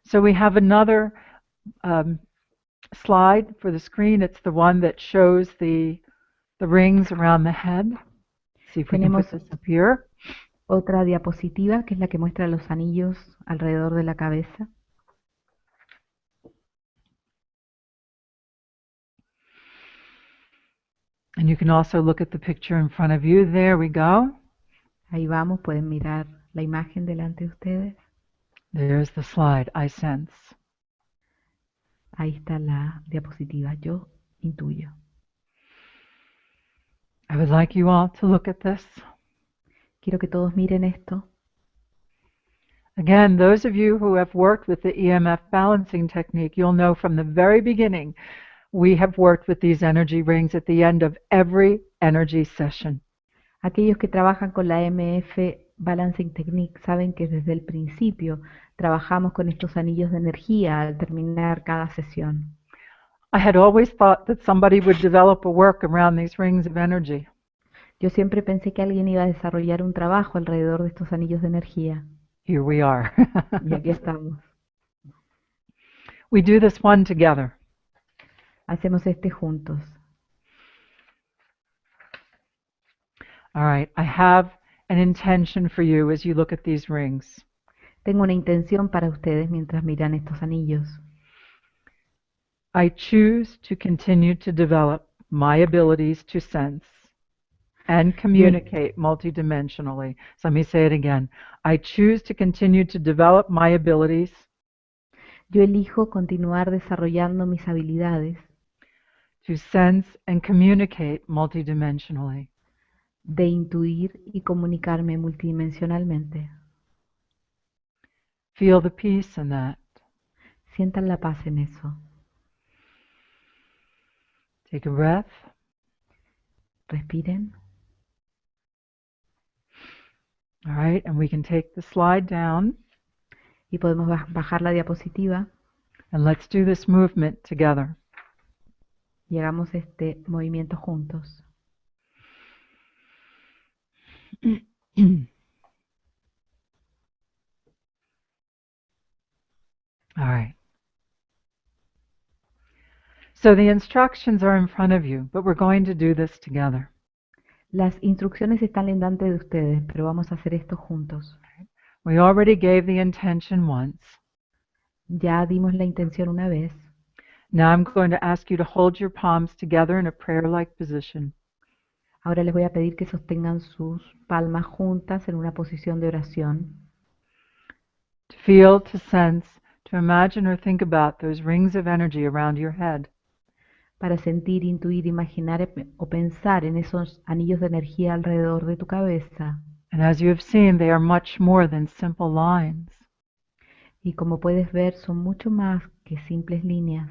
So we have another slide for the screen. It's the one that shows the rings around the head. See if we can put Tenemos this up here. otra diapositiva que es la que muestra los anillos alrededor de la cabeza. And you can also look at the picture in front of you. There we go. Ahí vamos, pueden mirar la imagen delante de ustedes. There's the slide, I sense. Ahí está la diapositiva, yo intuyo. I would like you all to look at this. Quiero que todos miren esto. Again, those of you who have worked with the EMF balancing technique, you'll know from the very beginning, we have worked with these energy rings at the end of every energy session. Aquellos que trabajan con la EMF Balancing Technique saben que desde el principio trabajamos con estos anillos de energía al terminar cada sesión. I had always thought that somebody would develop a work around these rings of energy. Yo siempre pensé que alguien iba a desarrollar un trabajo alrededor de estos anillos de energía. Here we are. Y aquí estamos. We do this one together. Hacemos este juntos. All right, I have an intention for you as you look at these rings. Tengo una intención para ustedes mientras miran estos anillos. I choose to continue to develop my abilities to sense and communicate multidimensionally. So let me say it again. I choose to continue to develop my abilities Yo elijo continuar desarrollando mis habilidades to sense and communicate multidimensionally. de intuir y comunicarme multidimensionalmente. Feel the peace in that. Sientan la paz en eso. Take a breath. Respiren. All right, and we can take the slide down. Y podemos bajar la diapositiva And let's do this movement together. y hagamos este movimiento juntos. All right. So the instructions are in front of you, but we're going to do this together. Las instrucciones están delante de ustedes, pero vamos a hacer esto juntos. We already gave the intention once. Ya dimos la intención una vez. Now I'm going to ask you to hold your palms together in a prayer-like position. Ahora les voy a pedir que sostengan sus palmas juntas en una posición de oración. To feel, to sense, to imagine or think about those rings of energy around your head. Para sentir, intuir, imaginar o pensar en esos anillos de energía alrededor de tu cabeza. And as you have seen, they are much more than simple lines. Y como puedes ver, son mucho más que simples líneas.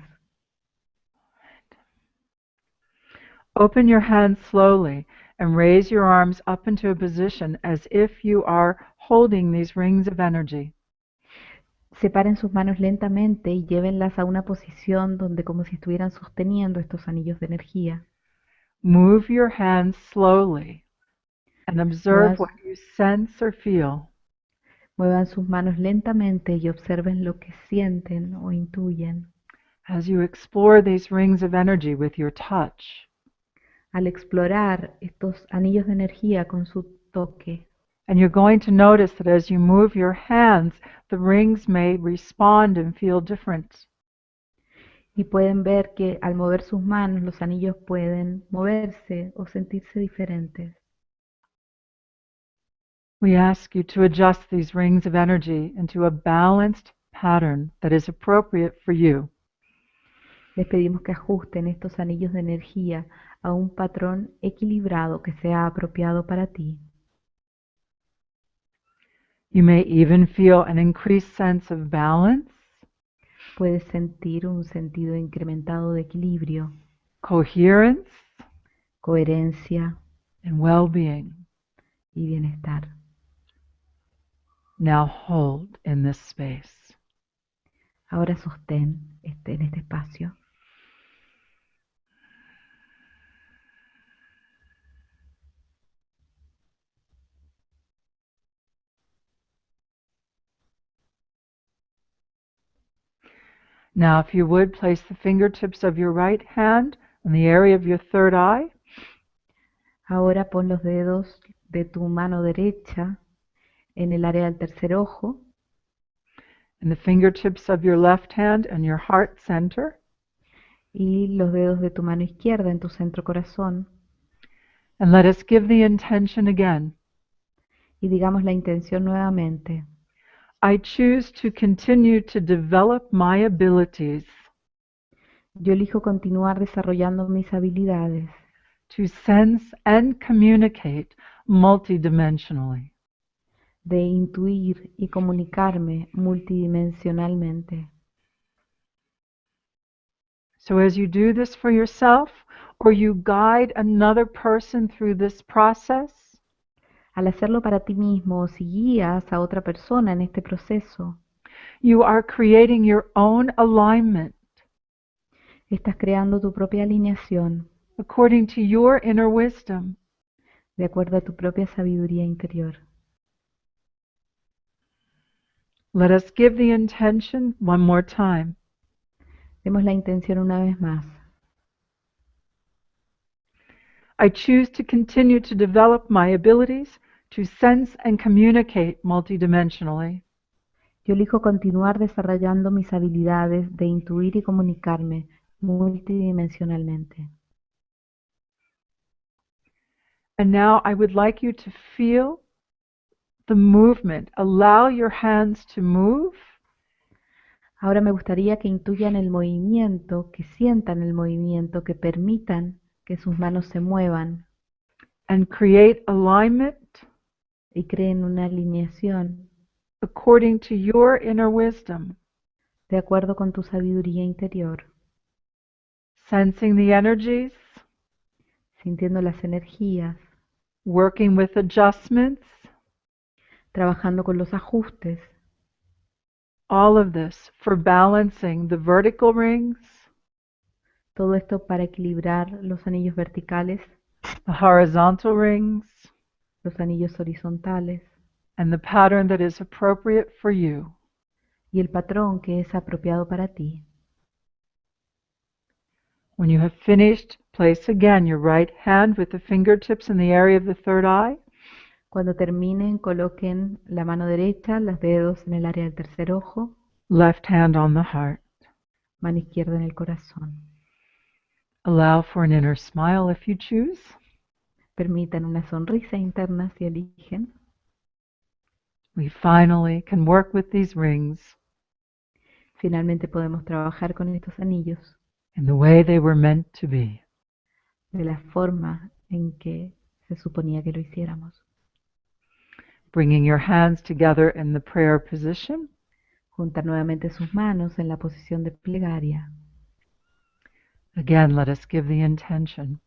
Open your hands slowly and raise your arms up into a position as if you are holding these rings of energy. Separen sus manos lentamente y llévenlas a una posición donde como si estuvieran sosteniendo estos anillos de energía. Move your hands slowly and observe Muevan, what you sense or feel. muevan sus manos lentamente y observen lo que sienten o intuyen. As you explore these rings of energy with your touch. Al explorar estos anillos de energía con su toque. And you're going to notice that as you move your hands, the rings may respond and feel different. Y pueden ver que al mover sus manos los anillos pueden moverse o sentirse diferentes. We ask you to adjust these rings of energy into a balanced pattern that is appropriate for you. Les pedimos que ajusten estos anillos de energía a un patrón equilibrado que sea apropiado para ti. You may even feel an increased sense of balance, Puedes sentir un sentido incrementado de equilibrio, coherence, coherencia and well-being. y bienestar. Now hold in this space. Ahora sostén en este espacio. Now, if you would, place the fingertips of your right hand in the area of your third eye. Ahora pon los dedos de tu mano derecha en el área del tercer ojo And the fingertips of your left hand and your heart center. y los dedos de tu mano izquierda en tu centro corazón. And let us give the intention again. Y digamos la intención nuevamente. I choose to continue to develop my abilities Yo elijo continuar desarrollando mis habilidades to sense and communicate multidimensionally. de intuir y comunicarme multidimensionalmente. So as you do this for yourself, or you guide another person through this process, Al hacerlo para ti mismo o si guías a otra persona en este proceso, you are creating your own alignment estás creando tu propia alineación according to your inner wisdom. de acuerdo a tu propia sabiduría interior. Let us give the intention one more time. Demos la intención una vez más. I choose to continue to develop my abilities to sense and communicate multidimensionally. Yo elijo continuar desarrollando mis habilidades de intuir y comunicarme multidimensionalmente. And now I would like you to feel the movement. Allow your hands to move. Ahora me gustaría que intuyan el movimiento, que sientan el movimiento, que permitan que sus manos se muevan And create alignment y creen una alineación according to your inner wisdom, de acuerdo con tu sabiduría interior, sensing the energies, sintiendo las energías, working with adjustments, trabajando con los ajustes, all of this for balancing the vertical rings, todo esto para equilibrar los anillos verticales, the horizontal rings, los anillos horizontales and the pattern that is appropriate for you. y el patrón que es apropiado para ti. When you have finished, place again your right hand with the fingertips in the area of the third eye. Cuando terminen, coloquen la mano derecha, los dedos en el área del tercer ojo, Left hand on the heart. mano izquierda en el corazón. Allow for an inner smile if you choose. Permitan una sonrisa interna si eligen. We finally can work with these rings Finalmente podemos trabajar con estos anillos in the way they were meant to be. de la forma en que se suponía que lo hiciéramos. Bringing your hands together in the prayer position. Juntar nuevamente sus manos en la posición de plegaria Again, let us give the intention.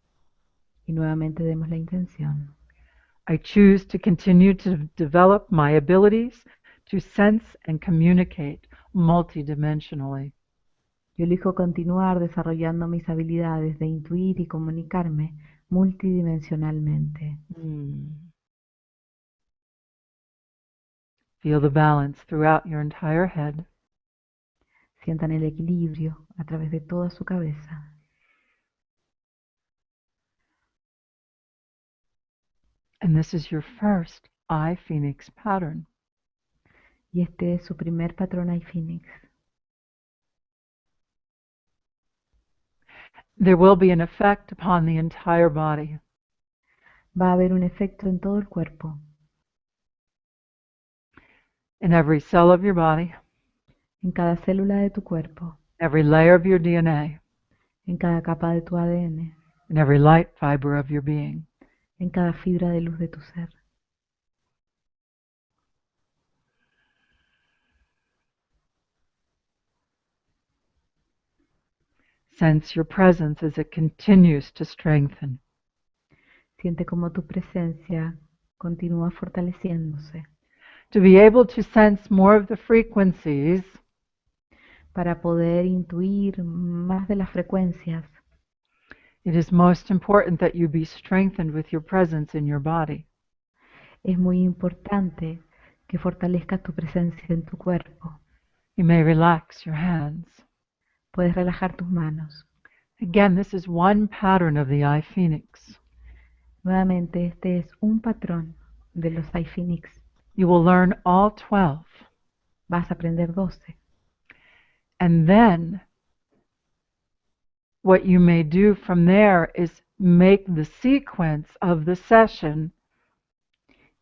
y nuevamente demos la intención. I choose to continue to develop my abilities to sense and communicate multidimensionally. Yo elijo continuar desarrollando mis habilidades de intuir y comunicarme multidimensionalmente. Feel the balance throughout your entire head. Sientan el equilibrio a través de toda su cabeza. And this is your first iPhoenix pattern. Y este es su primer patrón iPhoenix. There will be an effect upon the entire body. Va a haber un efecto en todo el cuerpo, In every cell of your body, en cada célula de tu cuerpo, every layer of your DNA, en cada capa de tu ADN, in every light fiber of your being. en cada fibra de luz de tu ser. Sense your presence as it continues to strengthen. Siente como tu presencia continúa fortaleciéndose To be able to sense more of the frequencies, para poder intuir más de las frecuencias. it is most important that you be strengthened with your presence in your body. Es muy importante que fortalezcas tu presencia en tu cuerpo. You may relax your hands. Puedes relajar tus manos. Again, this is one pattern of the iPhoenix. Nuevamente, este es un patrón de los iPhoenix. You will learn all 12. Vas a aprender 12. And then what you may do from there is make the sequence of the session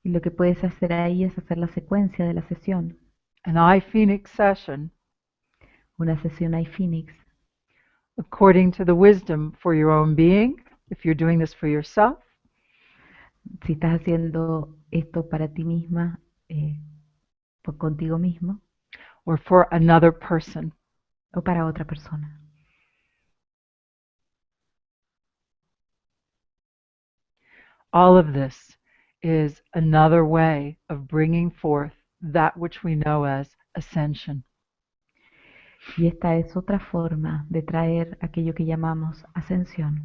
Y lo que puedes hacer ahí es hacer la secuencia de la sesión, an iPhoenix session una sesión iPhoenix, according to the wisdom for your own being, if you're doing this for yourself, si estás haciendo esto para ti misma, contigo mismo, or for another person. o para otra persona. All of this is another way of bringing forth that which we know as ascension. Y esta es otra forma de traer aquello que llamamos ascensión.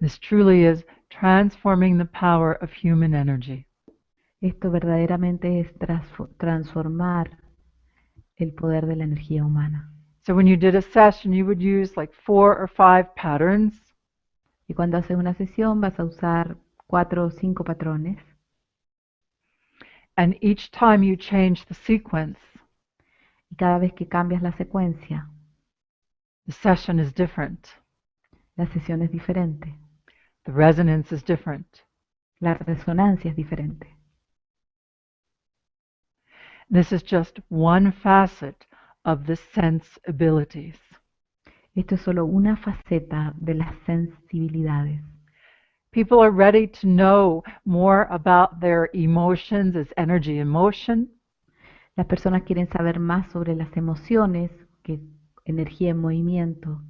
This truly is transforming the power of human energy. Esto verdaderamente es transformar el poder de la energía humana. So when you did a session, you would use like 4 or 5 patterns, Y cuando haces una sesión vas a usar 4 o 5 patrones. and each time you change the sequence, Y cada vez que cambias la secuencia, the session is different. la sesión es diferente. The resonance is different. La resonancia es diferente. This is just one facet of the sense abilities. Esto es solo una faceta de las sensibilidades. People are ready to know more about their emotions as energy in motion. Las personas quieren saber más sobre las emociones, que energía en movimiento.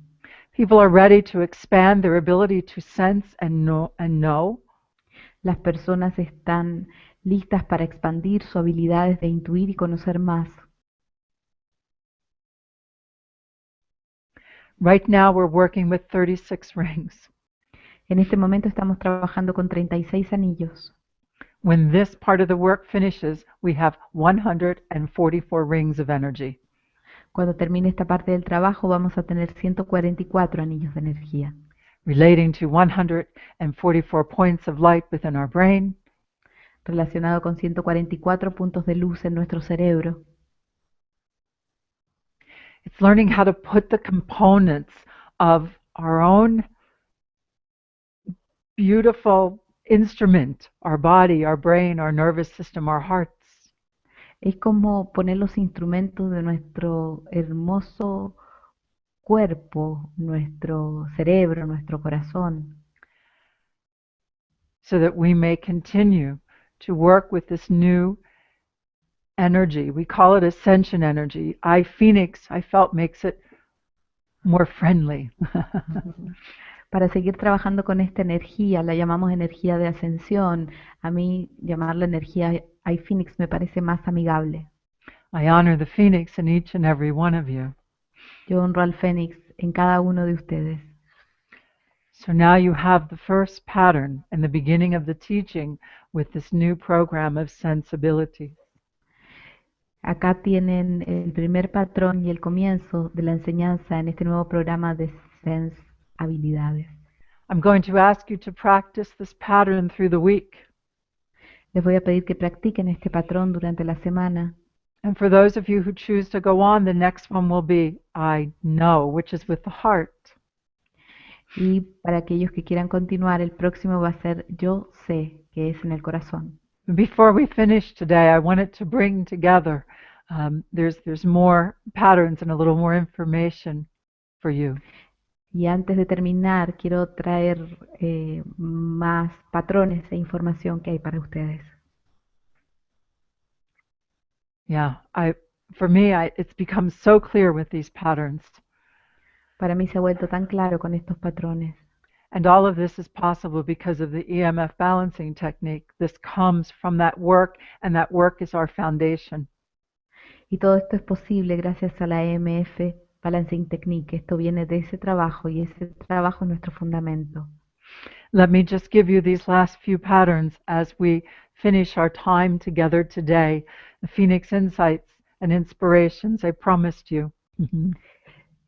People are ready to expand their ability to sense and know. Las personas están listas para expandir sus habilidades de intuir y conocer más. Right now we're working with 36 rings. En este momento estamos trabajando con 36 anillos. When this part of the work finishes, we have 144 rings of energy. Cuando termine esta parte del trabajo vamos a tener 144 anillos de energía, relating to 144 points of light within our brain, relacionado con 144 puntos de luz en nuestro cerebro. It's learning how to put the components of our own beautiful instrument, our body, our brain, our nervous system, our hearts, Es como poner los instrumentos de nuestro hermoso cuerpo, nuestro cerebro, nuestro corazón, so that we may continue to work with this new energy. We call it ascension energy. iPhoenix, I felt, makes it more friendly. para seguir trabajando con esta energía. La llamamos energía de ascensión. A mí llamarla energía iPhoenix me parece más amigable. I honor the Phoenix in each and every one of you. Yo honro al Fénix en cada uno de ustedes. So now you have the first pattern and the beginning of the teaching with this new program of sensibility. Acá tienen el primer patrón y el comienzo de la enseñanza en este nuevo programa de Sense Habilidades. I'm going to ask you to practice this pattern through the week. Les voy a pedir que practiquen este patrón durante la semana. And for those of you who choose to go on, the next one will be I know, which is with the heart. Y para aquellos que quieran continuar, el próximo va a ser Yo sé, que es en el corazón. Before we finish today, I wanted to bring together, there's more patterns and a little more information for you. Y antes de terminar, quiero traer más patrones e información que hay para ustedes. Yeah, for me, it's become so clear with these patterns. Para mí se ha vuelto tan claro con estos patrones. And all of this is possible because of the EMF balancing technique. This comes from that work, and that work is our foundation. Y todo esto es posible gracias a la EMF Balancing Technique. Esto viene de ese trabajo y ese trabajo es nuestro fundamento. Let me just give you these last few patterns as we finish our time together today. The Phoenix Insights and Inspirations I promised you.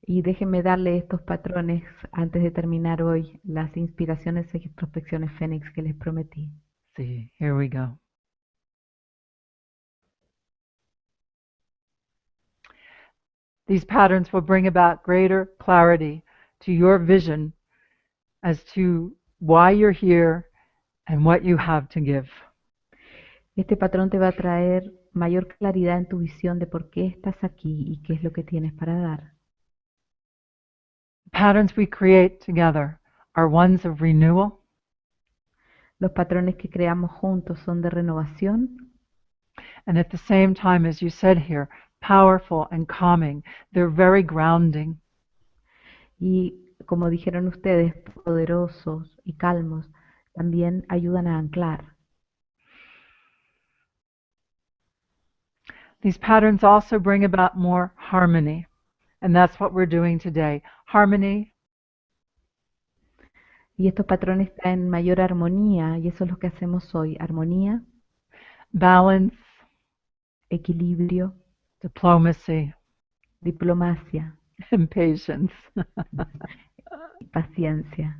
Y déjenme darle estos patrones antes de terminar hoy, las inspiraciones e introspecciones Fénix que les prometí. See, here we go. These patterns will bring about greater clarity to your vision as to why you're here and what you have to give. Este patrón te va a traer mayor claridad en tu visión de por qué estás aquí y qué es lo que tienes para dar. Patterns we create together are ones of renewal Los patrones que creamos juntos son de renovación and at the same time, as you said here, powerful and calming. They're very grounding. y, como dijeron ustedes, poderosos y calmos, también ayudan a anclar. These patterns also bring about more harmony, and that's what we're doing today. Harmony, Y estos patrones traen mayor armonía, y eso es lo que hacemos hoy. Armonía, balance, equilibrio, diplomacy, diplomacia and patience. y paciencia.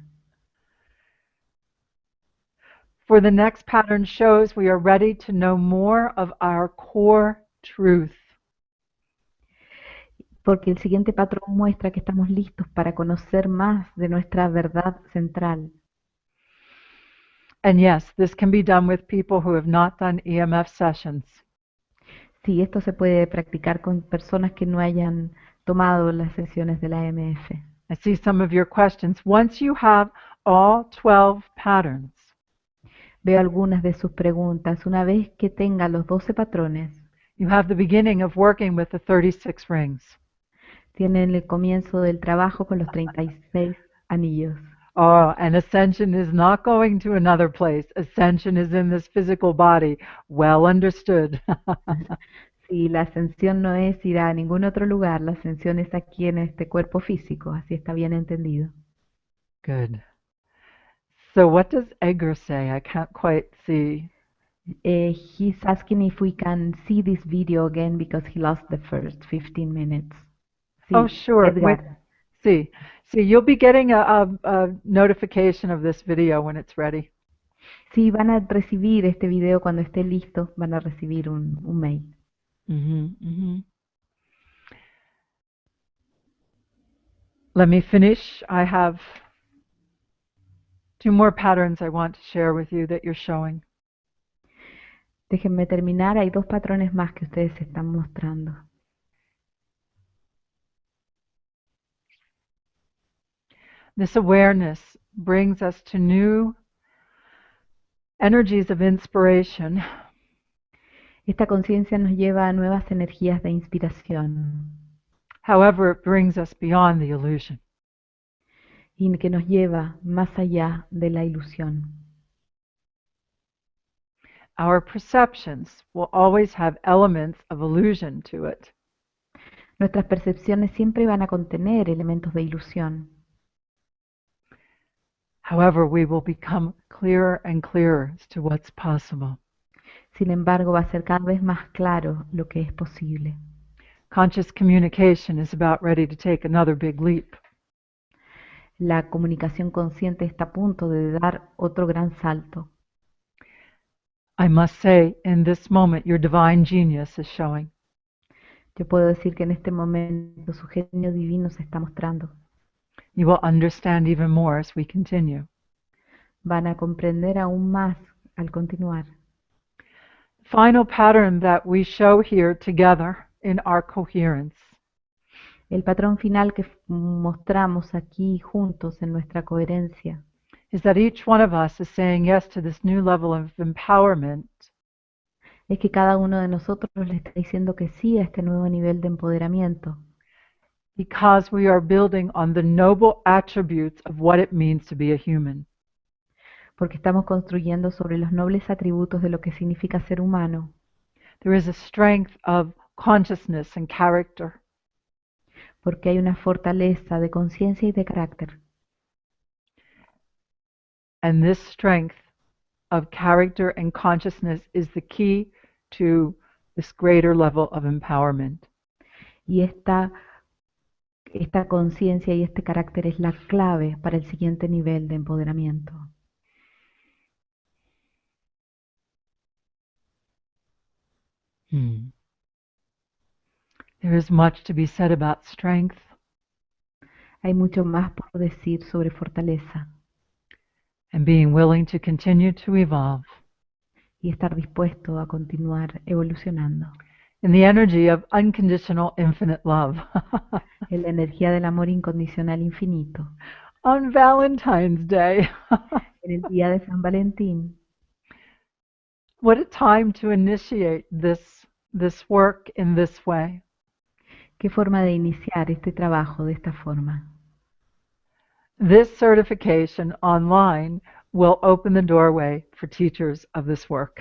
For the next pattern shows we are ready to know more of our core truth. Porque el siguiente patrón muestra que estamos listos para conocer más de nuestra verdad central. And yes, this can be done with people who have not done EMF sessions. Sí, esto se puede practicar con personas que no hayan tomado las sesiones de la AMF. I see some of your questions. Once you have all 12 patterns, Veo algunas de sus preguntas. Una vez que tenga los 12 patrones, you have the beginning of working with the 36 rings. tienen el comienzo del trabajo con los 36 anillos. Oh, and ascension is not going to another place. Ascension is in this physical body. Well understood. Sí, la ascensión no es ir a ningún otro lugar, la ascensión es aquí en este cuerpo físico, así está bien entendido. Good. So what does Edgar say? I can't quite see. He's asking if we can see this video again because he lost the first 15 minutes. Sí, Oh, sure. Wait. Edgar. See, you'll be getting a notification of this video when it's ready. Sí, van a recibir este video cuando esté listo, van a recibir un mail. Let me finish. I have 2 more patterns I want to share with you that you're showing. Déjenme terminar, hay 2 patrones más que ustedes están mostrando. This awareness brings us to new energies of inspiration. Esta conciencia nos lleva a nuevas energías de inspiración However, it brings us beyond the illusion. y que nos lleva más allá de la ilusión. Our perceptions will always have elements of illusion to it. Nuestras percepciones siempre van a contener elementos de ilusión. However, we will become clearer and clearer as to what's possible. Sin embargo, va a ser cada vez más claro lo que es posible. Conscious communication is about ready to take another big leap. La comunicación consciente está a punto de dar otro gran salto. I must say, in this moment, your divine genius is showing. Yo puedo decir que en este momento su genio divino se está mostrando. You will understand even more as we continue. Van a comprender aún más al continuar. Final pattern that we show here together in our coherence El patrón final que mostramos aquí juntos en nuestra coherencia is that each one of us is saying yes to this new level of empowerment es que cada uno de nosotros le está diciendo que sí a este nuevo nivel de empoderamiento, because we are building on the noble attributes of what it means to be a human. porque estamos construyendo sobre los nobles atributos de lo que significa ser humano. There is a strength of consciousness and character. Porque hay una fortaleza de conciencia y de carácter. And this strength of character and consciousness is the key to this greater level of empowerment. Y esta conciencia y este carácter es la clave para el siguiente nivel de empoderamiento. There is much to be said about strength. Hay mucho más por decir sobre fortaleza. and being willing to continue to evolve y estar dispuesto a continuar evolucionando in the energy of unconditional infinite love. en la energía del amor incondicional infinito. On Valentine's Day. En el día de San Valentín, What a time to initiate this work in this way. qué forma de iniciar este trabajo de esta forma. This certification online will open the doorway for teachers of this work.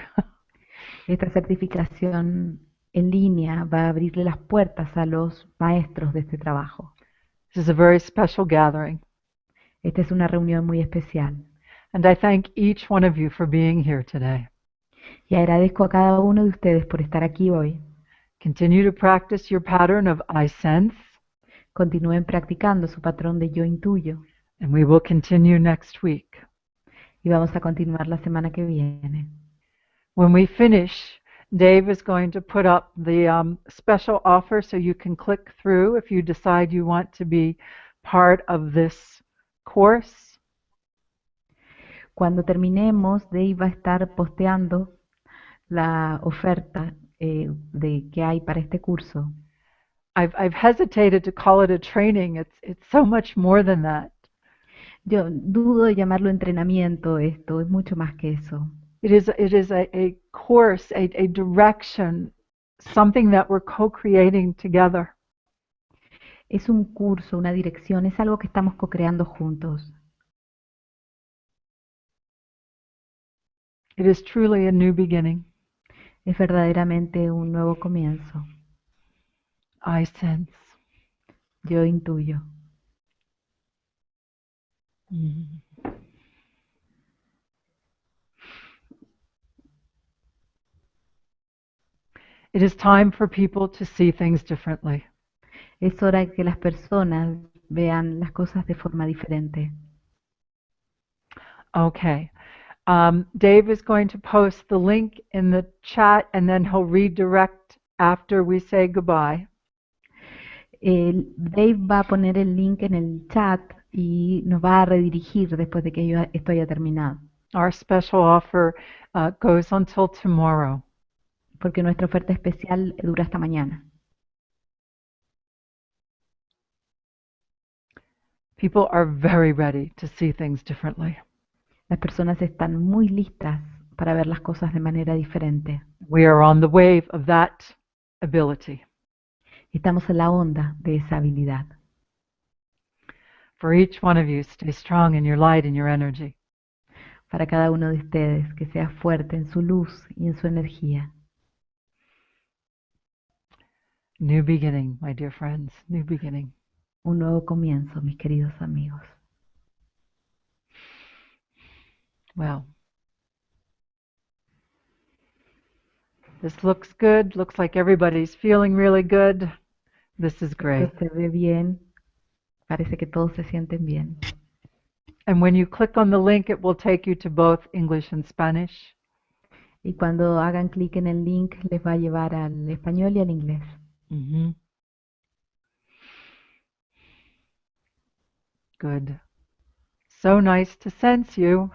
Esta certificación en línea va a abrirle las puertas a los maestros de este trabajo. This is a very special gathering, Esta es una reunión muy especial and I thank each one of you for being here today. y agradezco a cada uno de ustedes por estar aquí hoy. Continue to practice your pattern of I sense, Continúen practicando su patrón de yo intuyo and we will continue next week. y vamos a continuar la semana que viene. When we finish, Dave is going to put up the special offer so you can click through if you decide you want to be part of this course. Cuando terminemos, Dave va a estar posteando la oferta de que hay para este curso. I've hesitated to call it a training. It's so much more than that. Yo dudo de llamarlo entrenamiento esto, es mucho más que eso. It is a course, a direction, something that we're co-creating together. Es un curso, una dirección, es algo que estamos co-creando juntos. It is truly a new beginning. Es verdaderamente un nuevo comienzo. I sense. Yo intuyo. Mm. It is time for people to see things differently. Es hora de que las personas vean las cosas de forma diferente. Okay. Dave is going to post the link in the chat and then he'll redirect after we say goodbye. Dave va a poner el link en el chat y nos va a redirigir después de que esto haya terminado. Our special offer goes until tomorrow. Porque nuestra oferta especial dura hasta mañana. People are very ready to see things differently. Las personas están muy listas para ver las cosas de manera diferente. We are on the wave of that ability. Estamos en la onda de esa habilidad. For each one of you, stay strong in your light and your energy. Para cada uno de ustedes, que sea fuerte en su luz y en su energía. New beginning, my dear friends, new beginning. Un nuevo comienzo, mis queridos amigos. Well, this looks good. Looks like everybody's feeling really good. This is great. Esto se ve bien. Parece que todos se sienten bien. And when you click on the link, it will take you to both English and Spanish. Y cuando hagan clic en el link, les va a llevar al español y al inglés. Mm-hmm. Good. So nice to sense you.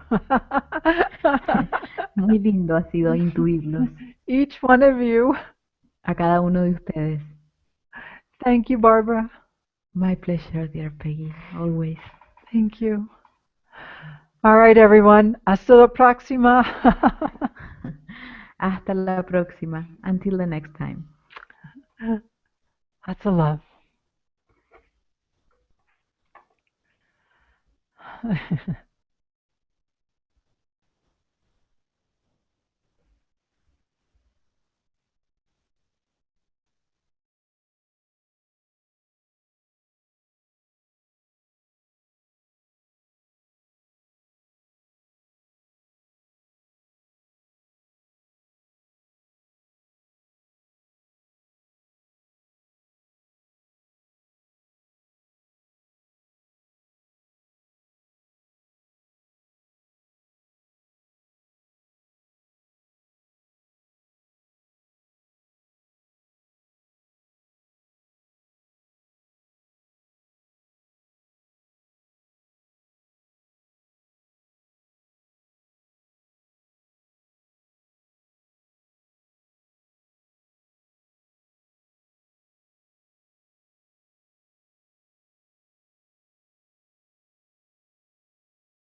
Muy lindo ha sido intuirlos. Each one of you. A cada uno de ustedes. Thank you, Barbara. My pleasure, dear Peggy, always. Thank you. All right, everyone. Hasta la próxima. Hasta la próxima. Until the next time. Lots of love.